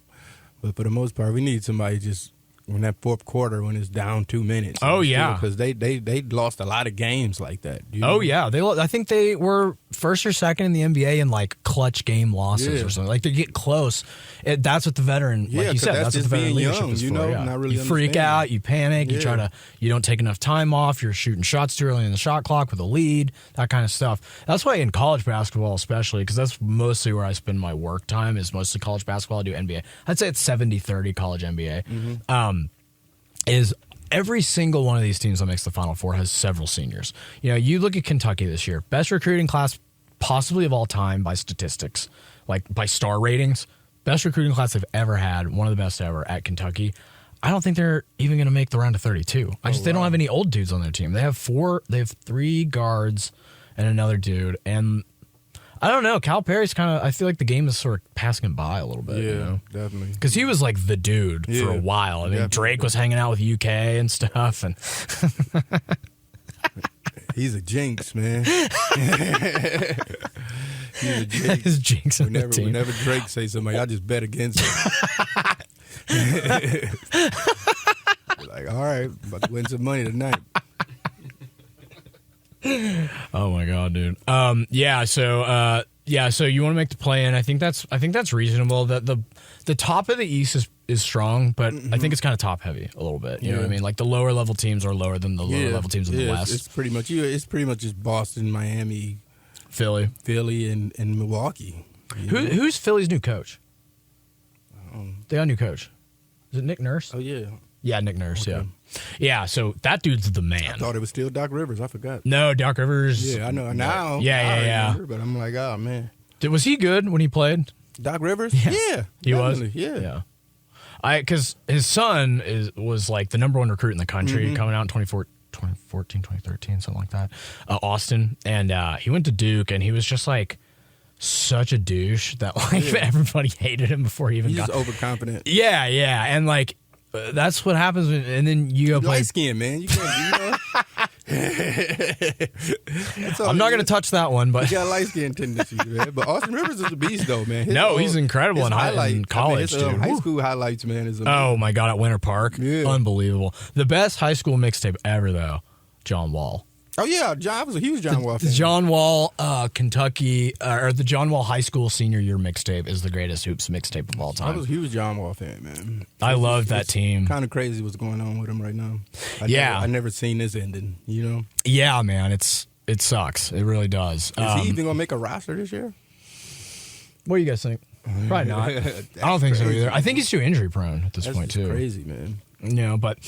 But for the most part, we need somebody just in that fourth quarter when it's down 2 minutes. Oh, yeah. Because they lost a lot of games like that. Oh, yeah. I think they were first or second in the NBA in, like, clutch game losses or something. Like, they get close. That's what the veteran, like you said, that's what the veteran leadership is for. Not really you freak out, you panic, you don't take enough time off, you're shooting shots too early in the shot clock with a lead, that kind of stuff. That's why in college basketball especially, because that's mostly where I spend my work time, is mostly college basketball. I do NBA. I'd say it's 70-30 college NBA. Is every single one of these teams that makes the Final Four has several seniors. You know, you look at Kentucky this year, best recruiting class possibly of all time by statistics, like by star ratings, best recruiting class they've ever had, one of the best ever at Kentucky. I don't think they're even going to make the round of 32. They don't have any old dudes on their team. They have 3 guards and another dude, and I don't know. Cal Perry's I feel like the game is sort of passing him by a little bit. Yeah, you know? definitely. Because he was like the dude for a while. I mean, Drake was hanging out with UK and stuff. And he's a jinx, man. He's a jinx. His jinx on the team. Whenever Drake say something, I just bet against him. Like, all right, about to win some money tonight. Oh my god, dude. So you want to make the play-in. I think that's reasonable. That the top of the East is strong, but I think it's kind of top heavy a little bit. You know what I mean? Like the lower level teams are lower than the lower level teams in the West. It's pretty much just Boston, Miami, Philly, and Milwaukee. Who's Philly's new coach? They got a new coach. Is it Nick Nurse? Oh yeah. Yeah, Nick Nurse. Okay. Yeah. So that dude's the man. I thought it was still Doc Rivers. I forgot. No, Doc Rivers. Yeah, I know now. Yeah. Remember, but I'm like, oh man. Was he good when he played? Doc Rivers? Yeah. He was? Yeah. Because his son was like the number 1 recruit in the country coming out in 2014, 2013, something like that. Austin. And he went to Duke, and he was just like such a douche that everybody hated him before he even He's got. just overconfident. Yeah. And like, that's what happens, and then you go play. Light skin, man. You can't, I'm not going to touch that one, but he got light skin tendencies, man. But Austin Rivers is a beast, though, man. He's incredible in college, dude. High school highlights, man, is amazing. Oh my god, at Winter Park, unbelievable. The best high school mixtape ever, though. John Wall. Oh yeah, I was a huge John Wall fan. The John Wall Kentucky or the John Wall high school senior year mixtape is the greatest hoops mixtape of all time. I was a huge John Wall fan, man. I love that team. Kind of crazy what's going on with him right now. I never seen this ending. You know? Yeah, man. It sucks. It really does. Is he even gonna make a roster this year? What do you guys think? Probably not. I don't think so either. I think he's too injury prone at this point too. Crazy, man. You know, but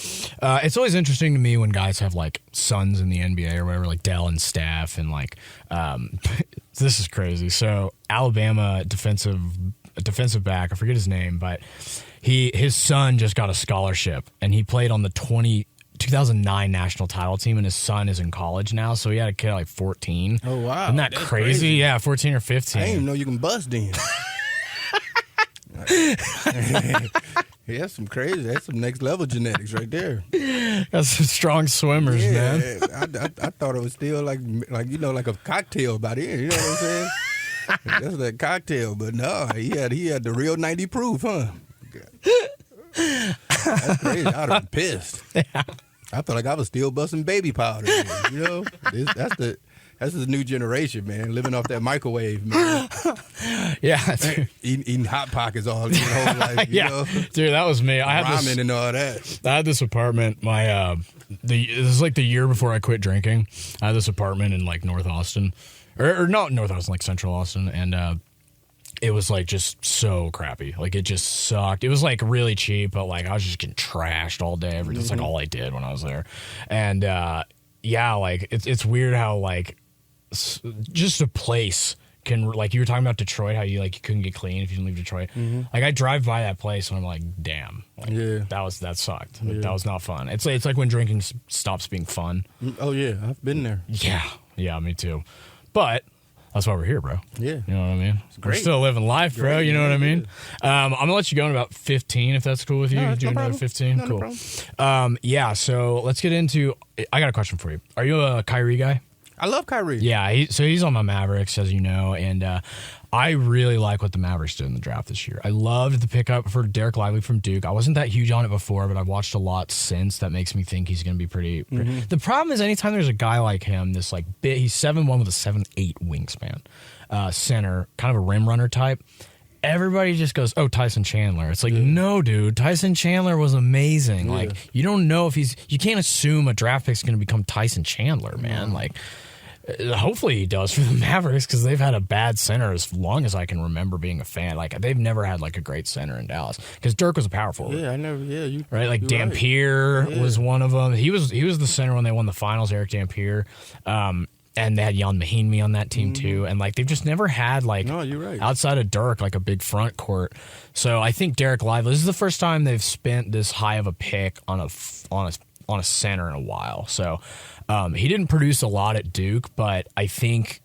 it's always interesting to me when guys have like sons in the NBA or whatever, like Dell and Steph, and like this is crazy. So Alabama defensive back, I forget his name, but his son just got a scholarship and he played on the 2009 national title team, and his son is in college now, so he had a kid at like 14. Oh wow, isn't that crazy? Yeah, 14 or 15. I didn't even know you can bust in. Yeah, that's some next level genetics right there. That's some strong swimmers, man. I thought it was still like a cocktail by then. You know what I'm saying? That's that cocktail, but no, he had the real 90 proof, huh? That's crazy. I'd have been pissed. Yeah. I felt like I was still busting baby powder. You know, that's the new generation, man. Living off that microwave, man. Yeah, eating Hot Pockets all your whole life. You know? Dude, that was me. I had ramen and all that. I had this apartment. This is like the year before I quit drinking. I had this apartment in like North Austin, or not North Austin, like Central Austin, and it was like just so crappy. Like it just sucked. It was like really cheap, but like I was just getting trashed all day. That's like all I did when I was there, and like it's weird how like just a place can, like you were talking about Detroit, how you couldn't get clean if you didn't leave Detroit. Like I drive by that place and I'm like, damn, that sucked. Yeah. That was not fun. It's like when drinking stops being fun. Oh yeah, I've been there. Yeah, me too. But that's why we're here, bro. Yeah, you know what I mean. We're still living life, bro. You know what I mean. I'm gonna let you go in about 15 if that's cool with you. Do another 15. Cool. No so let's get into. I got a question for you. Are you a Kyrie guy? I love Kyrie. Yeah, he's on my Mavericks, as you know, and I really like what the Mavericks did in the draft this year. I loved the pickup for Derek Lively from Duke. I wasn't that huge on it before, but I've watched a lot since. That makes me think he's going to be pretty. The problem is anytime there's a guy like him, this like he's 7'1" with a 7'8" wingspan, center, kind of a rim runner type. Everybody just goes, oh, Tyson Chandler. It's like, no, dude, Tyson Chandler was amazing. Yeah. Like, you don't know if you can't assume a draft pick's going to become Tyson Chandler, man. Like, hopefully he does for the Mavericks because they've had a bad center as long as I can remember being a fan. Like, they've never had like a great center in Dallas because Dirk was a power forward. Yeah, I never. Yeah, you right. Like Dampier was one of them. He was the center when they won the finals. Eric Dampier. And they had Jan Mahinmi on that team too, and like they've just never had like outside of Dirk like a big front court. So I think Derek Lively. This is the first time they've spent this high of a pick on a center in a while. So he didn't produce a lot at Duke, but I think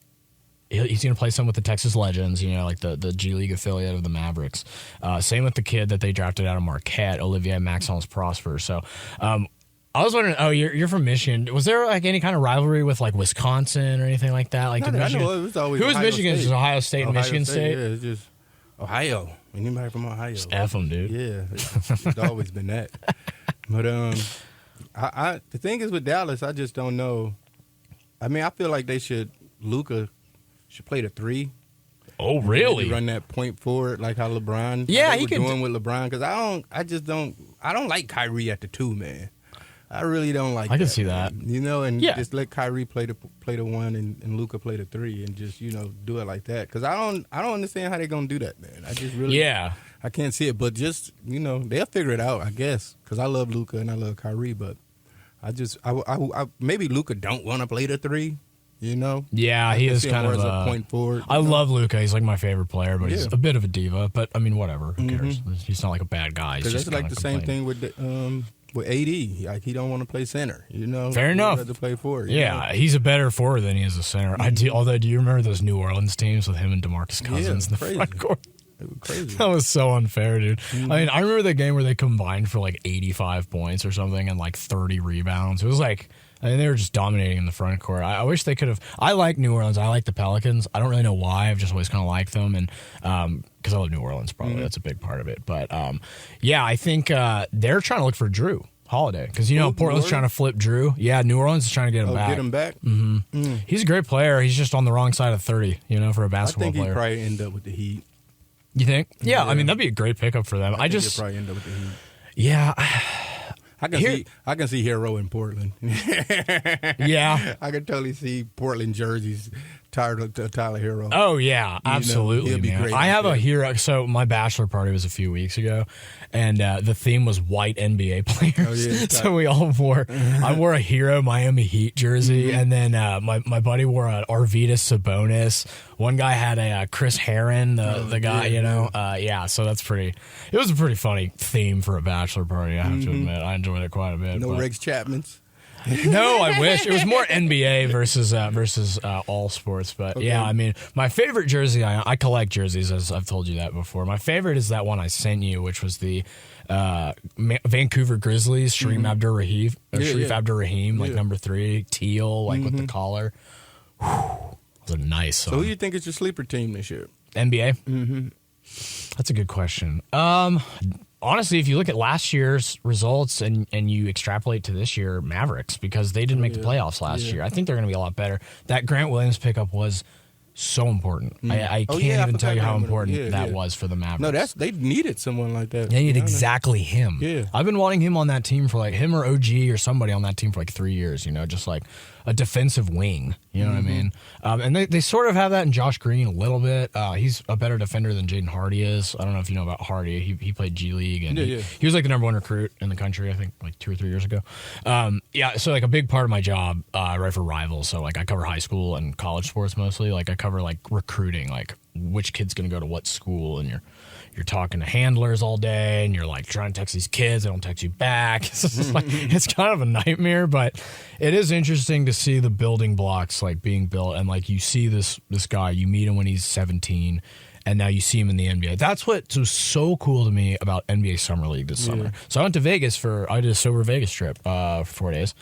he's going to play some with the Texas Legends. You know, like the G League affiliate of the Mavericks. Same with the kid that they drafted out of Marquette, Olivier Maxence Prosper. So. I was wondering. Oh, you're from Michigan. Was there like any kind of rivalry with like Wisconsin or anything like that? Like Michigan, it was always who was Michigan? Just Ohio State and Michigan State. Yeah, it's just Ohio. Anybody from Ohio? Just F them, dude. Yeah, it's always been that. But I the thing is with Dallas, I just don't know. I mean, I feel like Luka should play the 3. Oh, really? Maybe run that point forward like how LeBron. Yeah, he could doing with LeBron because I don't like Kyrie at the 2, man. I really don't like. I can see that. You know, and just let Kyrie play the 1 and Luka play the 3, and just do it like that. Because I don't understand how they're gonna do that, man. I just really I can't see it. But just they'll figure it out, I guess. Because I love Luka and I love Kyrie, but I maybe Luka don't want to play the 3. Yeah, he is kind of a point forward. I love Luka. He's like my favorite player, but he's a bit of a diva. But I mean, whatever. Who cares? He's not like a bad guy. He's just like the same thing with AD. Like he don't want to play center. Fair enough. He'd rather play forward. He's a better forward than he is a center. Although, do you remember those New Orleans teams with him and DeMarcus Cousins in the front court? It was crazy. That was so unfair, dude. I mean, I remember the game where they combined for like 85 points or something and like 30 rebounds. It was like. I mean, they were just dominating in the front court. I wish they could have. I like New Orleans. I like the Pelicans. I don't really know why. I've just always kind of liked them, and because I love New Orleans, probably that's a big part of it. But I think they're trying to look for Drew Holiday because Portland's trying to flip Drew. Yeah, New Orleans is trying to get him back. Get him back. He's a great player. He's just on the wrong side of 30. For a basketball player. I think he'd probably end up with the Heat. You think? Yeah, I mean that'd be a great pickup for them. I think he'd probably end up with the Heat. Yeah. I can see Hero in Portland. Yeah. I can totally see Portland jerseys tired of Tyler Hero. Oh, yeah, absolutely, he'll be man. great. I have a Hero. So my bachelor party was a few weeks ago, and the theme was white NBA players. Oh, yeah, so we all I wore a Hero Miami Heat jersey, and then my buddy wore an Arvydas Sabonis. One guy had a Chris Herron, the guy, so that's it was a pretty funny theme for a bachelor party, I have to admit. I enjoyed it quite a bit. No Rex Chapmans? No, I wish. It was more NBA versus all sports. But yeah, I mean, my favorite jersey, I collect jerseys, as I've told you that before. My favorite is that one I sent you, which was the Vancouver Grizzlies, Shareem Abdur-Rahim, like number 3, teal, like with the collar. Whew, it was a nice one. So who do you think is your sleeper team this year? NBA? That's a good question. Honestly, if you look at last year's results and you extrapolate to this year, Mavericks, because they didn't make the playoffs last year. I think they're going to be a lot better. That Grant Williams pickup was so important. I can't even tell you how important that was for the Mavericks. No, they needed someone like that. They needed exactly him. Yeah. I've been wanting him on that team for him or OG or somebody on that team for 3 years, just like a defensive wing. You know what I mean? And they sort of have that in Josh Green a little bit. He's a better defender than Jaden Hardy is. I don't know if you know about Hardy. He played G League, and he was the number 1 recruit in the country, I think, 2 or 3 years ago. So a big part of my job, I write for Rivals. So I cover high school and college sports mostly. I cover recruiting, which kid's going to go to what school, and you're talking to handlers all day, and you're trying to text these kids. They don't text you back. It's kind of a nightmare, but it is interesting to see the building blocks being built, and you see this guy. You meet him when he's 17, and now you see him in the NBA. That's what was so cool to me about NBA Summer League this summer. So I went to Vegas I did a sober Vegas trip for 4 days,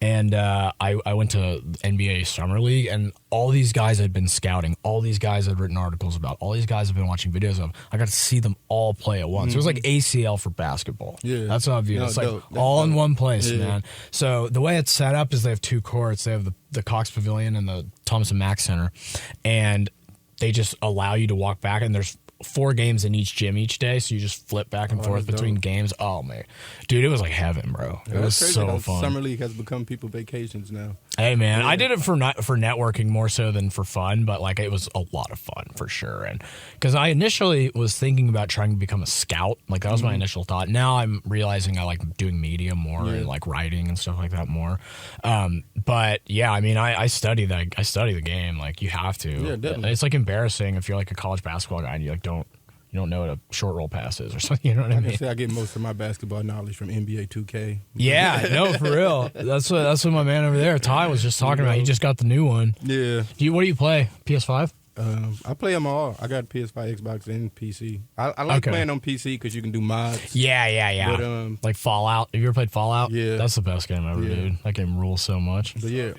and I went to NBA Summer League, and all these guys I'd been scouting, all these guys I'd written articles about, all these guys I've been watching videos of. I got to see them all play at once. It was like ACL for basketball. Yeah, that's how I view it. It's like all in one place, man. So the way it's set up is they have 2 courts. They have the Cox Pavilion and the Thomas and Mack Center, and they just allow you to walk back, and there's 4 games in each gym each day, so you just flip back and forth between games. Oh man, dude, it was like heaven, bro. It was so fun. Summer League has become people vacations now. Hey man, I did it for networking more so than for fun, but like it was a lot of fun for sure. And because I initially was thinking about trying to become a scout, like that was my initial thought. Now I'm realizing I like doing media more and like writing and stuff like that more. But yeah, I mean, I study the game. Like you have to. Yeah, definitely. It's like embarrassing if you're like a college basketball guy and you like don't know what a short roll pass is or something. You know what I mean? I get most of my basketball knowledge from NBA 2K. Yeah, no, for real. That's what my man over there, Ty, was just talking about. He just got the new one. Yeah. What do you play? PS5? I play them all. I got PS5, Xbox, and PC. I like playing on PC because you can do mods. Yeah. But, like Fallout. Have you ever played Fallout? Yeah. That's the best game ever, dude. That game rules so much. But yeah.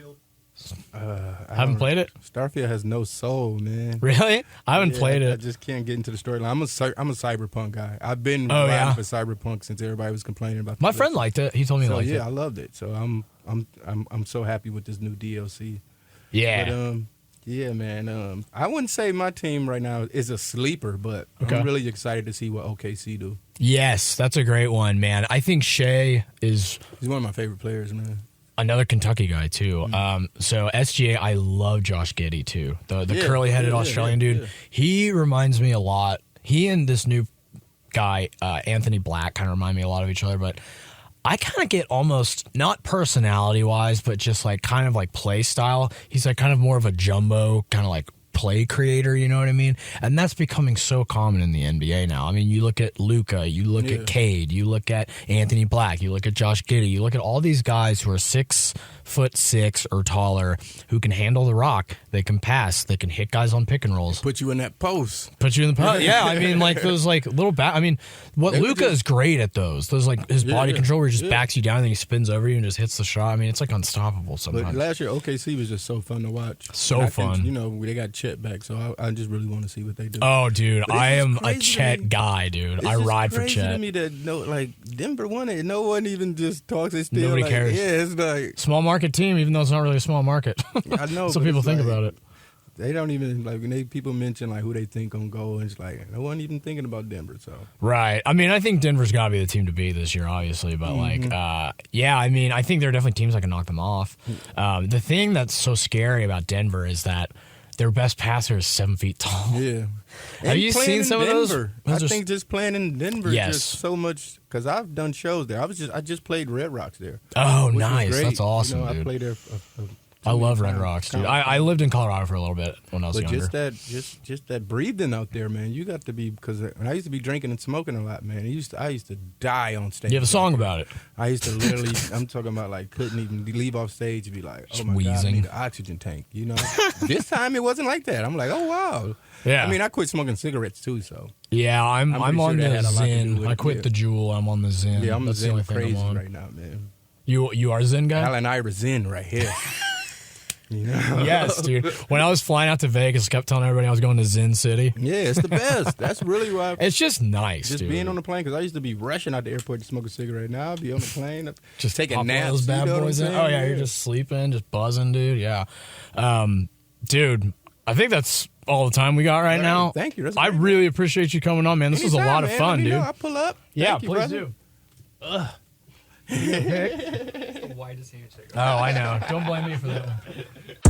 I haven't played it? Starfield has no soul, man. Really? I haven't played it. I just can't get into the storyline. I'm a cyberpunk guy. I've been riding for cyberpunk since everybody was complaining about. My friend liked it. He told me he liked it. Yeah, I loved it. So I'm so happy with this new DLC. Yeah. But yeah, man. I wouldn't say my team right now is a sleeper, but I'm really excited to see what OKC do. Yes, that's a great one, man. I think Shea is. He's one of my favorite players, man. Another Kentucky guy, too. So SGA, I love Josh Giddey, too. The curly-headed Australian dude. Yeah. He reminds me a lot. He and this new guy, Anthony Black, kind of remind me a lot of each other. But I kind of get almost, not personality-wise, but just like kind of like play style. He's like kind of more of a jumbo, kind of like play creator, you know what I mean? And that's becoming so common in the NBA now. I mean, you look at Luka, you look at Cade, you look at Anthony Black, you look at Josh Giddey, you look at all these guys who are 6'6" or taller, who can handle the rock, they can pass, they can hit guys on pick and rolls. Put you in that post. Put you in the post. Yeah, I mean, like those like little I mean, what Luka is great at those like his body control where he just backs you down and then he spins over you and just hits the shot. I mean, it's like unstoppable sometimes. But last year OKC was just so fun to watch. So fun. They got Chet back, so I just really want to see what they do. Oh, dude, I am a Chet guy, dude. I ride for Chet. It's crazy to me that Denver won it. No one even just talks. It's still nobody cares. Yeah, it's like small market team, even though it's not really a small market. I know. Some people think about it. They don't even when people mention like who they think gonna go, and it's like no one even thinking about Denver. So right. I mean, I think Denver's got to be the team to beat this year, obviously. But I mean, I think there are definitely teams that can knock them off. The thing that's so scary about Denver is that their best passer is 7 feet tall. Yeah. Have you seen some of those? I think just playing in Denver just so much because I've done shows there. I just played Red Rocks there. Oh, nice. That's awesome, dude. I played there. I love Red Rocks, dude. I lived in Colorado for a little bit when I was younger. Just that breathing out there, man. You got to be because when I used to be drinking and smoking a lot, man. I used to die on stage. You have a song about it. I used to literally. I'm talking about like couldn't even leave off stage and be like, oh my God, I need an oxygen tank. You know. This time it wasn't like that. I'm like, oh wow. Yeah. I mean, I quit smoking cigarettes too, so. Yeah, I'm on the Zyn. I quit the Juul. I'm on the Zyn. Yeah, I'm the Zyn crazy right now, man. You are a Zyn guy? Allen Iverson Zyn right here. You know? Yes, dude. When I was flying out to Vegas, I kept telling everybody I was going to Zyn City. Yeah, it's the best. That's really why. It's just nice, just dude. Being on the plane, because I used to be rushing out the airport to smoke a cigarette. Now I'll be on the plane, just taking naps. Those bad boys in. Oh yeah, you're just sleeping, just buzzing, dude. Yeah, dude. I think that's all the time we got right now. Thank you. I really appreciate you coming on, man. This was a lot of fun, dude. I pull up. Yeah, Thank you, please brother. do. Ugh. The whitest handshake. Oh, I know. Don't blame me for that one.